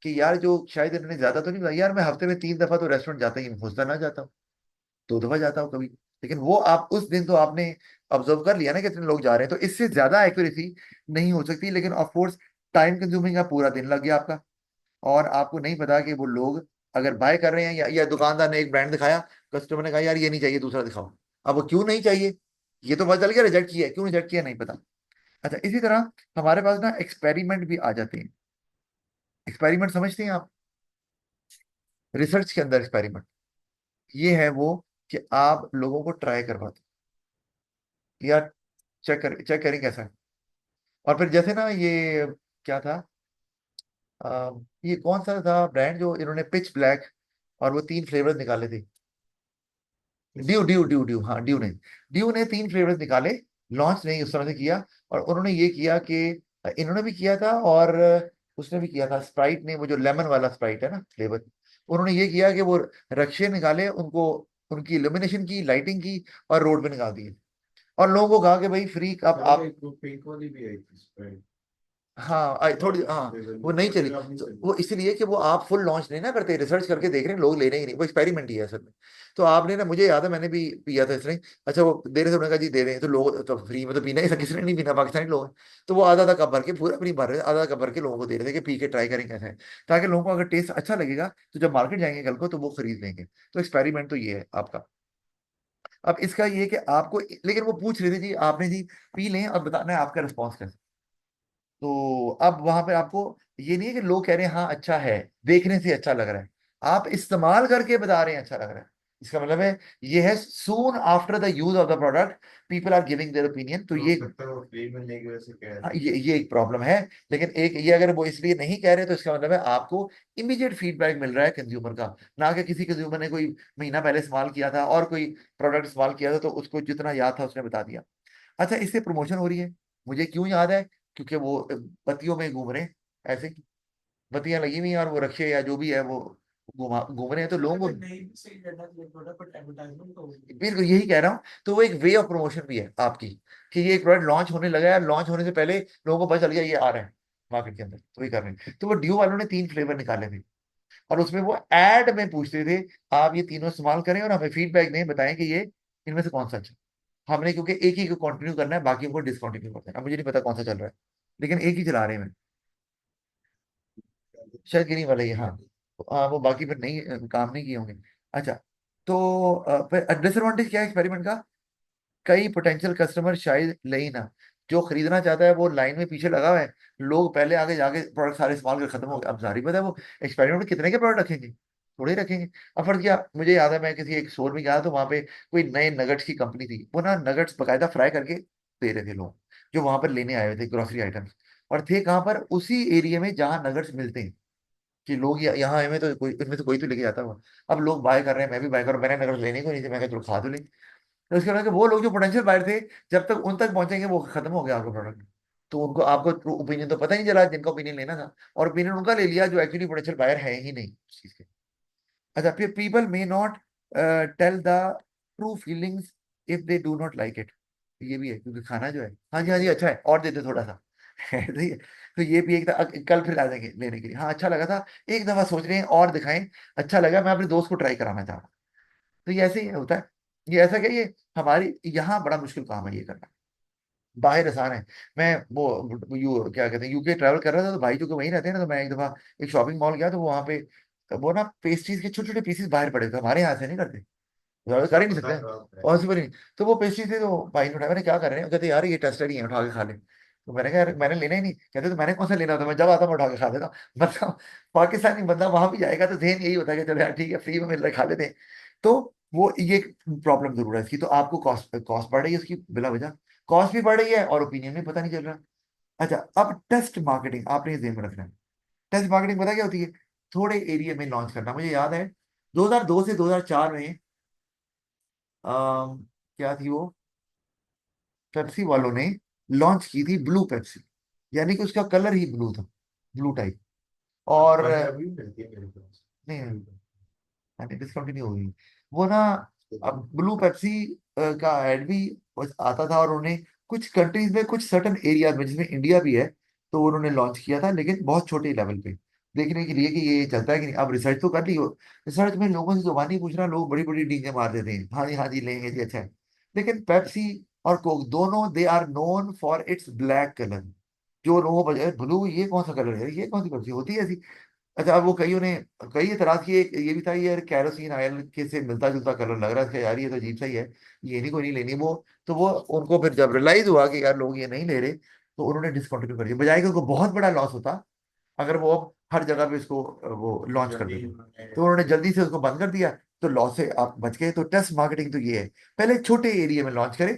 कि यार जो शायद इन्होंने ज्यादा तो नहीं बताया, यार मैं हफ्ते में 3 दफा तो रेस्टोरेंट जाता ही हूँ, हो सकता ना जाता हूँ, 2 दफा जाता हूँ कभी, लेकिन वो आप उस दिन तो आपने ऑब्जर्व कर लिया ना कितने लोग जा रहे हैं, तो इससे ज्यादा एक्यूरेसी नहीं हो सकती, लेकिन ऑफ कोर्स टाइम कंज्यूमिंग का पूरा दिन लग गया आपका, और आपको नहीं पता कि वो लोग अगर बाय कर रहे हैं, या दुकानदार ने एक ब्रांड दिखाया, कस्टमर ने कहा यार ये नहीं चाहिए दूसरा दिखाओ, अब वो क्यों नहीं चाहिए, ये तो पता चल गया रिजेक्ट किया है, क्यों रिजेक्ट किया नहीं पता। अच्छा, इसी तरह हमारे पास ना एक्सपेरिमेंट भी आ जाते हैं। एक्सपेरिमेंट समझते हैं आप? रिसर्च के अंदर एक्सपेरिमेंट ये है वो कि आप लोगों को ट्राई करवाते हैं, यार चेक करें कैसा है। और फिर जैसे ना ये क्या था, ये कौन सा था ब्रांड जो इन्होंने पिच ब्लैक और वो 3 फ्लेवर्स निकाले थे, ड्यू ड्यू ड्यू ड्यू, हाँ ड्यू ने 3 फ्लेवर्स निकाले, लॉन्च नहीं उस तरह से किया, और उन्होंने ये किया कि इन्होंने भी किया था और उसने भी किया था, स्प्राइट ने, वो जो लेमन वाला स्प्राइट है ना फ्लेवर, उन्होंने ये किया कि वो रक्शे निकाले उनको, उनकी इल्यूमिनेशन की, लाइटिंग की, और रोड पे निकाल दिए, और लोगों को कहा कि भाई फ्री आप एक वो पिंक वाली भी आई थी स्प्राइट। हाँ थोड़ी हाँ, वो नहीं चली, तो वो इसलिए कि वो आप फुल लॉन्च नहीं ना करते, रिसर्च करके देख रहे हैं लोग ले रहे ही नहीं, वो एक्सपेरिमेंट ही है असल में। तो आपने ना, मुझे याद है मैंने भी पिया था इसने, अच्छा वो दे रहे थे, उन्होंने कहा जी दे रहे हैं, तो लोग तो फ्री में तो पीना ही था, किसी ने नहीं पीना, पाकिस्तानी लोग हैं। तो वो आधा आधा कप भर के, पूरा भी नहीं भर रहे, आधा आधा कप भर के लोगों को दे रहे थे कि पी के ट्राई करें कैसा है, ताकि लोगों को अगर टेस्ट अच्छा लगेगा तो जब मार्केट जाएंगे कल को तो वो खरीद लेंगे। तो एक्सपेरिमेंट तो ये है आपका। अब इसका ये है कि आपको, लेकिन वो पूछ रहे थे जी आपने जी पी लें और बताना है आपका रिस्पॉन्स कैसा। तो अब वहां पे आपको ये नहीं है कि लोग कह रहे हैं हाँ अच्छा है, देखने से अच्छा लग रहा है, आप इस्तेमाल करके बता रहे हैं अच्छा लग रहा है, इसका मतलब है ये है soon after the use of the product people are giving their opinion. तो हो ये, सकता है वो फ्री मिलने की वजह से कह हाँ, रहे ये एक प्रॉब्लम है। लेकिन एक ये, अगर वो इसलिए नहीं कह रहे तो इसका मतलब है आपको इमीडिएट फीडबैक मिल रहा है कंज्यूमर का, ना कि किसी कंज्यूमर ने कोई महीना पहले इस्तेमाल किया था और कोई प्रोडक्ट इस्तेमाल किया था तो उसको जितना याद था उसने बता दिया। अच्छा, इससे प्रमोशन हो रही है, मुझे क्यों याद है, क्योंकि वो बत्तियों में घूम रहे हैं, ऐसे बत्तियां लगी हुई हैं और वो रक्शे या जो भी है वो घूम रहे हैं, तो लोगों अगर को, नहीं भी सही रहना चाहिए प्रोडक्ट, बट एडवर्टाइजमेंट तो होगी। बिल्कुल यही कह रहा हूँ। तो वो एक वे ऑफ प्रमोशन भी है आपकी, कि ये एक प्रोडक्ट लॉन्च होने लगा है, लॉन्च होने से पहले लोगों को पता चल गया ये आ रहा है मार्केट के अंदर, तो ये कर रहे हैं। तो वो ड्यू वालों ने 3 फ्लेवर निकाले थे, और उसमें वो एड में पूछते थे आप ये तीनों इस्तेमाल करें और हमें फीडबैक दें, बताएं कि ये इनमें से कौन सा अच्छा है। हमने क्योंकि एक ही को कंटिन्यू करना है, बाकी को डिसकंटिन्यू करना है, अब मुझे नहीं पता कौन सा चल रहा है, लेकिन एक ही चला रहे हैं, शायद गिरी वाला ही है, हाँ। वो बाकी फिर नहीं काम नहीं किए होंगे। अच्छा, तो फिर डिसएडवांटेज क्या है एक्सपेरिमेंट का, कई पोटेंशियल कस्टमर शायद ले ही ना, जो खरीदना चाहता है वो लाइन में पीछे लगा हुआ है, लोग पहले आगे जाके प्रोडक्ट सारे इस्तेमाल कर खत्म हो गए, अब जारी पता है वो एक्सपेरिमेंट में कितने के प्रोडक्ट रखेंगे, थोड़े ही रखेंगे। अब फर्क क्या, मुझे याद है मैं किसी एक स्टोर में गया तो वहां पे कोई नए नगट्स की कंपनी थी, वो ना नगट्स बकायदा फ्राई करके दे रहे थे लोग जो वहां पर लेने आए हुए थे ग्रोसरी आइटम्स, और थे कहाँ पर, उसी एरिया में जहाँ नगट्स मिलते हैं, कि लोग यहाँ आए हुए तो कोई इनमें से कोई तो लेके जाता हुआ, अब लोग बाय कर रहे हैं, मैं भी बाय कर रहा हूं, मैंने नगट्स लेने को नहीं थे, मैं कहा चलो खा तो ले। तो उसके बाद वो लोग जो पोटेंशियल बायर थे, जब तक उन तक पहुंचेंगे वो खत्म हो गया आपका प्रोडक्ट, तो उनको आपको ओपिनियन तो पता ही नहीं चला जिनका ओपिनियन लेना था, और ओपिनियन उनका ले लिया जो एक्चुअली पोटेंशियल बायर है ही नहीं उस चीज के। अच्छा, फिर people may not tell the true feelings if they do not like it, ये भी है, क्योंकि खाना जो है, हाँ जी अच्छा है और दे दे थोड़ा सा सही है, तो ये भी एक कल फिर आ जाएंगे लेने के लिए, हाँ अच्छा लगा था, एक दफा सोच रहे हैं और दिखाएं, अच्छा लगा, मैं अपने दोस्त को ट्राई कराना चाह रहा हूँ। तो ये ऐसे ही होता है, ये ऐसा क्या, ये हमारी यहाँ बड़ा मुश्किल काम है ये करना, बाहर आसान है। मैं वो क्या कहते हैं यूके ट्रैवल कर रहा था, तो भाई जो कि वहीं रहते हैं ना, तो मैं एक दफा एक शॉपिंग मॉल गया, तो वहाँ पे वो ना पेस्ट्रीज के छोटे छोटे पीसेस बाहर पड़े थे, हमारे यहाँ से नहीं करते, ज्यादा कर ही नहीं सकते, पॉसिबल ही नहीं। तो वो पेस्ट्री थे, तो भाई ने उठाया, मैंने क्या कर रहे हैं, वो कहते यार ये टेस्टेड ही है, उठा के खा ले, तो मैंने कहा यार मैंने लेना ही नहीं, कहते तो मैंने कौन सा लेना होता, मैं जब आता मैं उठा के खा लेता हूँ। मतलब पाकिस्तानी बंदा वहां भी जाएगा तो ध्यान यही होता है कि चलो यार ठीक है फ्री में मिल रहा है खा लेते हैं। तो वो ये प्रॉब्लम जरूर है इसकी, तो आपको कॉस्ट कॉस्ट बढ़ रही है उसकी बिला वजह, कॉस्ट भी बढ़ रही है और ओपिनियन भी पता नहीं चल रहा। अच्छा, अब टेस्ट मार्केटिंग आपने इस ध्यान में रखना है। टेस्ट मार्केटिंग पता क्या होती है, थोड़े एरिया में लॉन्च करना, मुझे याद है 2002 से 2004 में क्या थी वो, पेप्सी वालों ने लॉन्च की थी ब्लू पेप्सी, यानी कि उसका कलर ही ब्लू था, ब्लू टाइप, और अभी भी मिलती है मेरे पास। नहीं डिस्कंटिन्यू हो गई वो ना। अब ब्लू पेप्सी का एड भी बस आता था, और उन्होंने कुछ कंट्रीज में, कुछ सर्टन एरियाज में जिसमें इंडिया भी है, तो उन्होंने लॉन्च किया था, लेकिन बहुत छोटे लेवल पे, देखने के लिए कि ये चलता है कि नहीं। अब रिसर्च तो कर ली हो, रिसर्च में लोगों से जुबानी पूछना, लोग बड़ी बड़ी डींगे मार देते हैं, हाँ जी लेंगे जी, अच्छा है। लेकिन पेप्सी और कोक दोनों, they are known for its black colour. जो लोगों को ब्लू, ये कौन सा कलर है, ये कौन सी पेप्सी होती है ऐसी। अच्छा, अब वो कईयों ने कई एतराज किए, ये भी था ये यार कैरोसिन ऑयल के से मिलता जुलता कलर लग रहा है यार, ये तो अजीब सा ही है, ये नहीं, कोई नहीं लेनी वो। तो वो उनको फिर जब रियलाइज हुआ कि यार लोग ये नहीं ले रहे, तो उन्होंने डिसकंटिन्यू कर दिया, बजाय कि उनको बहुत बड़ा लॉस होता अगर वो अब हर जगह पे इसको वो लॉन्च कर जल्दी देते। उन्होंने तो उन्होंने जल्दी से उसको बंद कर दिया, तो लॉस से आप बच गए। तो टेस्ट मार्केटिंग तो ये है, पहले छोटे एरिया में लॉन्च करें,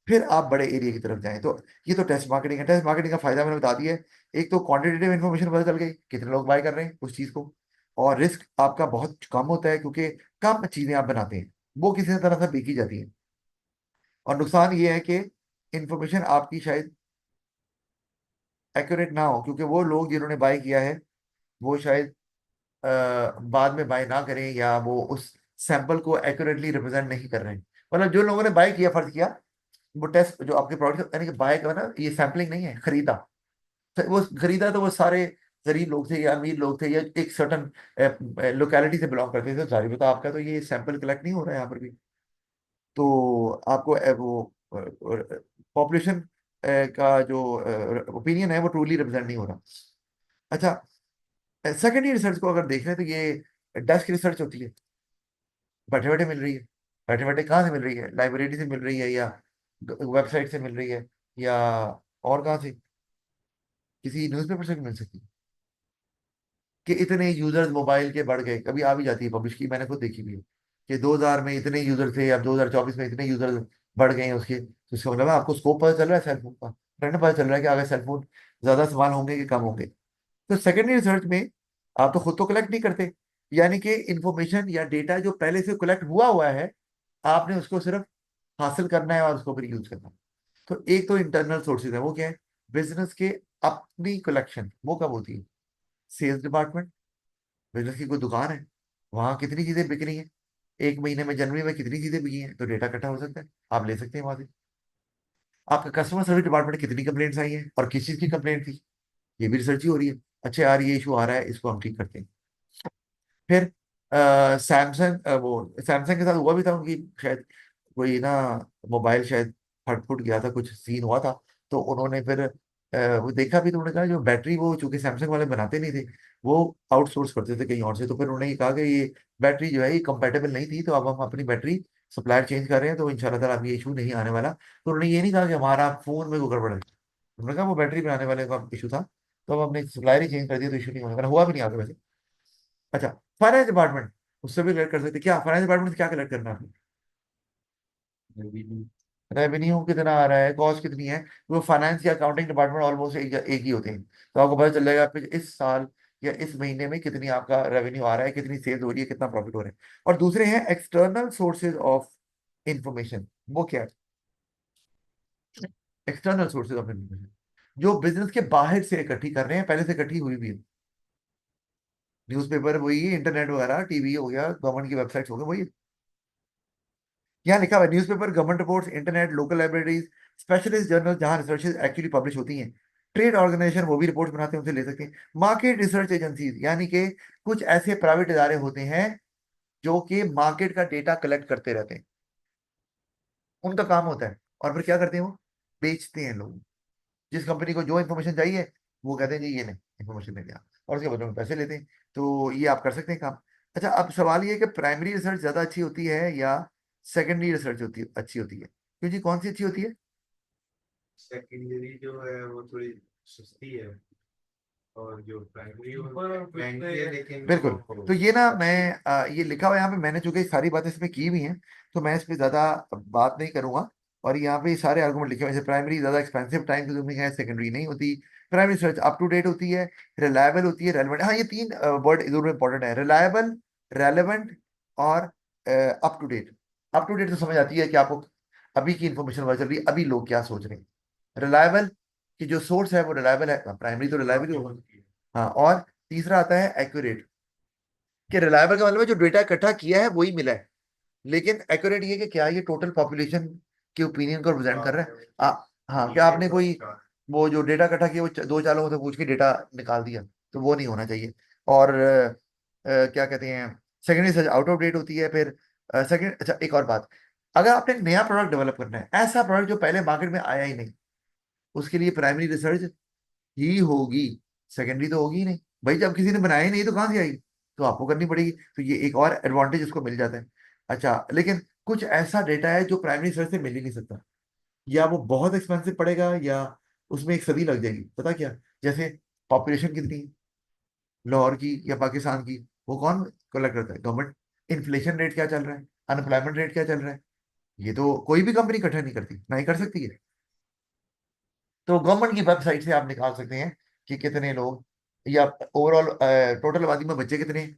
फिर आप बड़े एरिया की तरफ जाएं। तो ये तो टेस्ट मार्केटिंग है। टेस्ट मार्केटिंग का फायदा मैंने बता दिया है। एक तो क्वांटिटेटिव इन्फॉर्मेशन पता चल गई, कितने लोग बाय कर रहे हैं उस चीज को, और रिस्क आपका बहुत कम होता है, क्योंकि कम चीजें आप बनाते हैं, वो किसी तरह से बेची जाती हैं। और नुकसान ये है कि इंफॉर्मेशन आपकी शायद एक्यूरेट ना हो, क्योंकि वो लोग जिन्होंने बाय किया है वो शायद बाद में बाय ना करें, या वो उस सैंपल को एक्यूरेटली रिप्रेजेंट नहीं कर रहे हैं। मतलब जो लोगों ने बाय किया, फर्ज किया वो टेस्ट जो आपके प्रोडक्ट, यानी कि बाय का ना, ये सैम्पलिंग नहीं है, खरीदा। तो वो खरीदा तो वो सारे गरीब लोग थे या अमीर लोग थे या एक सर्टन लोकेलिटी से बिलोंग करते थे, सारी बता आपका तो ये सैंपल कलेक्ट नहीं हो रहा है यहाँ पर भी। तो आपको वो पॉपुलेशन का जो ओपिनियन है वो ट्रूली रिप्रेजेंट नहीं हो रहा। अच्छा, सेकेंडरी रिसर्च को अगर देख रहे हैं तो ये डेस्क रिसर्च होती है, बैठे बैठे मिल रही है। बैठे बैठे कहाँ से मिल रही है, लाइब्रेरी से मिल रही है, या वेबसाइट से मिल रही है, या और कहाँ से, किसी न्यूज़पेपर से भी मिल सकती है। कि इतने यूजर्स मोबाइल के बढ़ गए, कभी आ भी जाती है पब्लिश की, मैंने खुद देखी भी है कि 2000 में इतने यूजर थे, अब 2024 में इतने यूजर बढ़ गए हैं उसके। तो इसका मतलब है आपको स्कोप पता चल रहा है सेलफोन का, ट्रेंड पता चल रहा है कि आगे सेलफोन ज्यादा इस्तेमाल होंगे कि कम होंगे। तो सेकेंडरी रिसर्च में आप तो खुद तो कलेक्ट नहीं करते, यानी कि इंफॉर्मेशन या डेटा जो पहले से कलेक्ट हुआ हुआ है, आपने उसको सिर्फ हासिल करना है और उसको फिर यूज करना है। तो एक तो इंटरनल सोर्सेज है, वो क्या है, बिजनेस के अपनी कलेक्शन, वो कब होती है, सेल्स डिपार्टमेंट, बिजनेस की कोई दुकान है, वहां कितनी चीजें बिक रही हैं, एक महीने में जनवरी में कितनी चीजें बिकी हैं, तो डेटा इकट्ठा हो सकता है, आप ले सकते हैं वहां से। आपका कस्टमर सर्विस डिपार्टमेंट कितनी कंप्लेंट्स आई हैं और किस चीज की कंप्लेंट थी, ये भी रिसर्च ही हो रही है। अच्छा यार, ये इशू आ रहा है, इसको हम ठीक करते हैं। फिर सैमसंग, वो सैमसंग के साथ हुआ भी था, उनकी शायद कोई ना मोबाइल शायद फट फुट गया था, कुछ सीन हुआ था। तो उन्होंने फिर वो देखा भी, तो उन्होंने कहा जो बैटरी, वो चूंकि सैमसंग वाले बनाते नहीं थे, वो आउटसोर्स करते थे कहीं और से, तो फिर उन्होंने ये कहा कि ये बैटरी जो है ये कंपेटेबल नहीं थी, तो अब हम अपनी बैटरी सप्लायर चेंज कर रहे हैं, तो इंशाल्लाह ताला अब ये इशू नहीं आने वाला। तो उन्होंने ये नहीं कहा कि हमारा फोन में कोई गड़बड़ है, उन्होंने कहा वो बैटरी बनाने वाले का इशू था, तो अब हमने सप्लायर ही चेंज कर दिया, तो इशू नहीं होने वाला, हुआ भी नहीं आगे वैसे। अच्छा, फाइनेंस डिपार्टमेंट, उससे भी कलेक्ट कर सकते, क्या फाइनेंस डिपार्टमेंट से क्या कलेक्ट करना है, रेवेन्यू। रेवेन्यू कितना आ रहा है, कॉस्ट कितनी है। वो फाइनेंस या अकाउंटिंग डिपार्टमेंट ऑलमोस्ट एक ही होते हैं, तो आपको पता चल जाएगा कि इस साल या इस महीने में कितनी आपका रेवेन्यू आ रहा है, कितनी सेल्स हो रही है, कितना प्रॉफिट हो रहा है। और दूसरे हैं एक्सटर्नल सोर्सेज ऑफ इंफॉर्मेशन, वो क्या है, एक्सटर्नल सोर्सेज ऑफ इंफॉर्मेशन जो बिजनेस के बाहर से इकट्ठी कर रहे हैं, पहले से इकट्ठी हुई भी है, न्यूज़पेपर वही, इंटरनेट वगैरह, टीवी हो गया, गवर्नमेंट की वेबसाइट्स हो गई, वही। यहाँ लिखा हुआ है newspaper, government reports, internet, local libraries, specialist journal जहाँ रिसर्च एक्चुअली पब्लिश होती हैं, ट्रेड ऑर्गेनाइजेशन वो भी रिपोर्ट्स बनाते हैं, उनसे ले सकते हैं। मार्केट रिसर्च एजेंसीज, यानी कि कुछ ऐसे प्राइवेट इदारे होते हैं जो कि मार्केट का डेटा कलेक्ट करते रहते हैं, उनका काम होता है। और फिर क्या करते हैं वो, बेचते हैं लोग, जिस कंपनी को जो इन्फॉर्मेशन चाहिए वो कहते हैं जी ये नहीं, इन्फॉर्मेशन दे दिया, और उसके बदले में पैसे लेते हैं। तो ये आप कर सकते हैं काम। अच्छा, अब सवाल ये है कि प्राइमरी रिसर्च ज्यादा अच्छी होती है या सेकेंडरी रिसर्च अच्छी होती है, क्योंकि कौन सी अच्छी होती है। सेकेंडरी जो है वो थोड़ी सस्ती है, और जो प्राइमरी ऊपर महंगी है, लेकिन बिल्कुल। वो तो ये ना मैं ये लिखा हुआ है यहाँ पे, मैंने चूंकि सारी बातें इसमें की हुई हैं, तो मैं इस पे ज्यादा बात नहीं करूंगा। और यहाँ पे सारे आर्गुमेंट लिखे हुए हैं, जैसे प्राइमरी ज्यादा एक्सपेंसिव, टाइम कंज्यूमिंग है, सेकेंडरी नहीं होती। Primary research up to date होती है, रिलायबल होती है, रेलेवेंट, हाँ ये तीन वर्ड जरूर इंपॉर्टेंट है, रिलायबल, रेलेवेंट और up to date. Up to date तो समझ आती है कि आपको अभी की इंफॉर्मेशन पता चल रही है, अभी लोग क्या सोच रहे हैं। रिलायबल कि जो सोर्स है वो रिलायबल है, प्राइमरी तो रिलायबल ही होगा। हाँ, और तीसरा आता है एक्यूरेट, कि रिलायबल का मतलब है जो डेटा इकट्ठा किया है वही मिला है, लेकिन एक्यूरेट ये कि क्या ये टोटल पॉपुलेशन के ओपिनियन को प्रेजेंट कर रहा है। हाँ, क्या आपने कोई वो जो डेटा इकट्ठा किया वो दो चार लोगों से पूछ के डेटा निकाल दिया, तो वो नहीं होना चाहिए। और क्या कहते हैं, secondary research out of date होती है। फिर सेकेंड, अच्छा एक और बात, अगर आपने नया प्रोडक्ट डेवलप करना है, ऐसा प्रोडक्ट जो पहले मार्केट में आया ही नहीं, उसके लिए प्राइमरी रिसर्च ही होगी, सेकेंडरी तो होगी ही नहीं। भाई जब किसी ने बनाया ही नहीं तो कहाँ से आएगी, तो आपको करनी पड़ेगी। तो ये एक और एडवांटेज उसको मिल जाता है। अच्छा, लेकिन कुछ ऐसा डेटा है जो प्राइमरी रिसर्च से मिल ही नहीं सकता, या वो बहुत एक्सपेंसिव पड़ेगा, या उसमें एक सदी लग जाएगी। पता क्या, जैसे पॉपुलेशन कितनी है लाहौर की या पाकिस्तान की, वो कौन कलेक्ट करता है? गवर्नमेंट। इन्फ्लेशन रेट क्या चल रहा है, अनएम्प्लॉयमेंट रेट क्या चल रहा है, ये तो कोई भी कंपनी इकट्ठा नहीं करती, ना ही कर सकती है। तो गवर्नमेंट की वेबसाइट से आप निकाल सकते हैं कि कितने लोग, या ओवरऑल टोटल आबादी में बच्चे कितने हैं,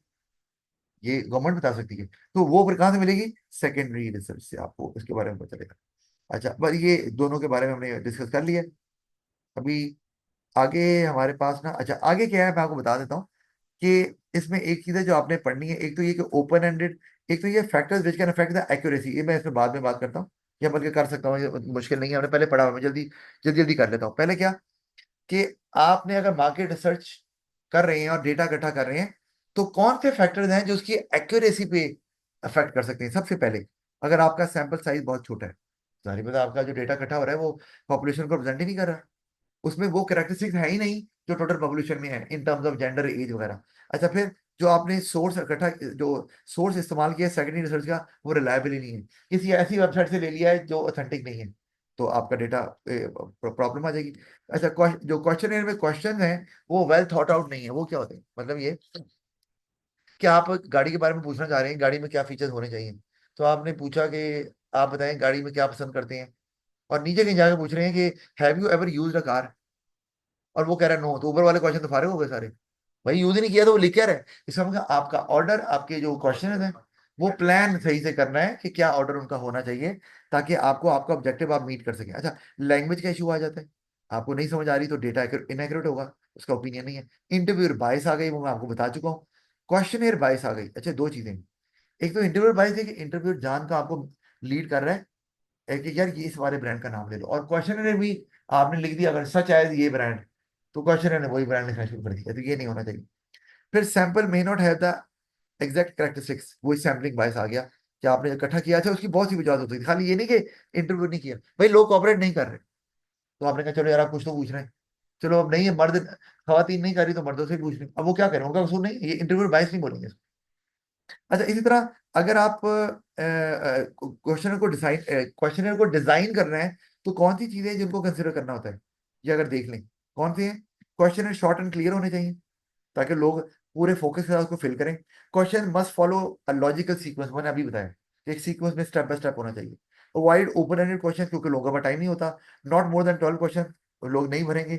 ये गवर्नमेंट बता सकती है। तो वो फिर कहाँ से मिलेगी? सेकेंडरी रिसर्च से आपको इसके बारे में पता चलेगा। अच्छा, बस ये दोनों के बारे में हमने डिस्कस कर लिया। अभी आगे हमारे पास ना, अच्छा आगे क्या है मैं आपको बता देता हूँ कि इसमें एक चीज है जो आपने पढ़नी है। एक तो ये कि ओपन एंडेड, एक तो ये factors which can affect the accuracy, ये मैं इसमें बाद में बात करता हूँ, या बल्कि कर सकता हूँ, ये मुश्किल नहीं है, हमने पहले पढ़ा हुआ है, मैं जल्दी जल्दी जल्दी कर लेता हूँ। पहले क्या, कि आपने अगर मार्केट रिसर्च कर रहे हैं और डेटा इकट्ठा कर रहे हैं, तो कौन से फैक्टर्स हैं जो उसकी एक्यूरेसी पे अफेक्ट कर सकते हैं? सबसे पहले, अगर आपका सैंपल साइज बहुत छोटा है, जाहिर बात है आपका जो डेटा इकट्ठा हो रहा है वो पॉपुलेशन को रिप्रेजेंट ही नहीं कर रहा, उसमें वो कैरेक्टरिस्टिक्स है ही नहीं जो टोटल पॉपुलेशन में है in terms of gender, age वगैरह। अच्छा, फिर जो आपने सोर्स इकट्ठा, जो सोर्स इस्तेमाल किया सेकेंडरी रिसर्च का, वो रिलायबल ही नहीं है, किसी ऐसी वेबसाइट से ले लिया है जो ऑथेंटिक नहीं है, तो आपका डेटा प्रॉब्लम आ जाएगी। अच्छा, जो क्वेश्चन में क्वेश्चन है वो वेल थॉट आउट नहीं है। वो क्या होते हैं, मतलब ये कि आप गाड़ी के बारे में पूछना चाह रहे हैं, गाड़ी में क्या फीचर्स होने चाहिए, तो आपने पूछा कि आप बताएं गाड़ी में क्या पसंद करते हैं, और नीचे कहीं जाके पूछ रहे हैं कि have you ever used a car, और वो कह रहा है नो, तो ऊपर वाले क्वेश्चन तो फारे हो गए सारे। भाई यूज ही नहीं किया तो वो लिख क्या रहा है? इसका मतलब आपका ऑर्डर, आपके जो क्वेश्चन है वो प्लान सही से करना है कि क्या ऑर्डर उनका होना चाहिए, ताकि आपको आपका ऑब्जेक्टिव आप मीट कर सकें। अच्छा, लैंग्वेज का इशू आ जाता है, आपको नहीं समझ आ रही तो डेटा इनएक्यूरेट होगा, उसका ओपिनियन नहीं है। इंटरव्यूअर बायस आ गई, वो मैं आपको बता चुका हूँ। क्वेश्चन बायस आ गई। अच्छा, दो चीजें, एक तो इंटरव्यूअर बायस है कि इंटरव्यूअर जान का आपको लीड कर रहा है कि यार ये इस वाले ब्रांड का नाम ले लो, और क्वेश्चन ने भी आपने लिख दिया अगर सच है ये ब्रांड, तो क्वेश्चन ने वही ब्रांड लिखना शुरू कर दिया, तो ये नहीं होना चाहिए। फिर sample may not have the exact characteristics, वो सैम्पलिंग बायस आ गया कि आपने जो इकट्ठा किया था उसकी बहुत सी वजह होती थी, खाली ये नहीं कि इंटरव्यू नहीं किया। भाई लोग कॉपरेट नहीं कर रहे, तो आपने कहा चलो यार आप कुछ तो पूछ रहे हैं, चलो अब नहीं है, मर्द खवातीन नहीं कर रही तो मर्दों से ही पूछ रहे हैं, अब वो क्या करें, उनका कसूर नहीं, ये इंटरव्यू बायस नहीं बोलेंगे। अच्छा, इसी तरह अगर आप क्वेश्चनर को डिजाइन कर रहे हैं, तो कौन सी चीजें हैं जिनको कंसिडर करना होता है, ये अगर देख लें कौन सी है। क्वेश्चनर शॉर्ट एंड क्लियर होने चाहिए, ताकि लोग पूरे फोकस के साथ उसको फिल करें। Question must follow a logical sequence, मैंने अभी बताया कि एक सीक्वेंस में स्टेप बाय स्टेप होना चाहिए। अवॉइड ओपन एंडेड क्वेश्चन, क्योंकि लोगों का टाइम नहीं होता। नॉट मोर देन 12 क्वेश्चन, लोग नहीं भरेंगे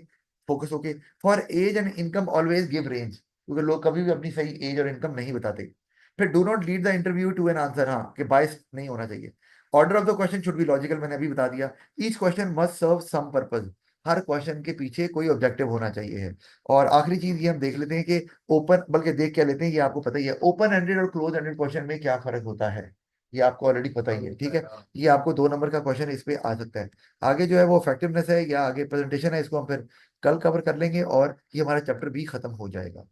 फोकस होके। For age and income always give range, क्योंकि लोग कभी भी अपनी सही एज और इनकम नहीं बताते। फिर do not lead the interview to an answer, हाँ कि बायस नहीं होना चाहिए। Order of the question should be logical, मैंने अभी बता दिया। Each question must serve some purpose, हर क्वेश्चन के पीछे कोई ऑब्जेक्टिव होना चाहिए है। और आखिरी चीज ये हम देख लेते हैं कि ओपन, बल्कि देख क्या लेते हैं, ये आपको पता ही है ओपन एंडेड और क्लोज एंडेड क्वेश्चन में क्या फर्क होता है, ये आपको ऑलरेडी पता ही है, ठीक है। ये आपको 2 नंबर का क्वेश्चन इस पे आ सकता है। आगे जो है वो इफेक्टिवनेस है, या आगे प्रेजेंटेशन है, इसको हम फिर कल कवर कर लेंगे, और ये हमारा चैप्टर भी खत्म हो जाएगा।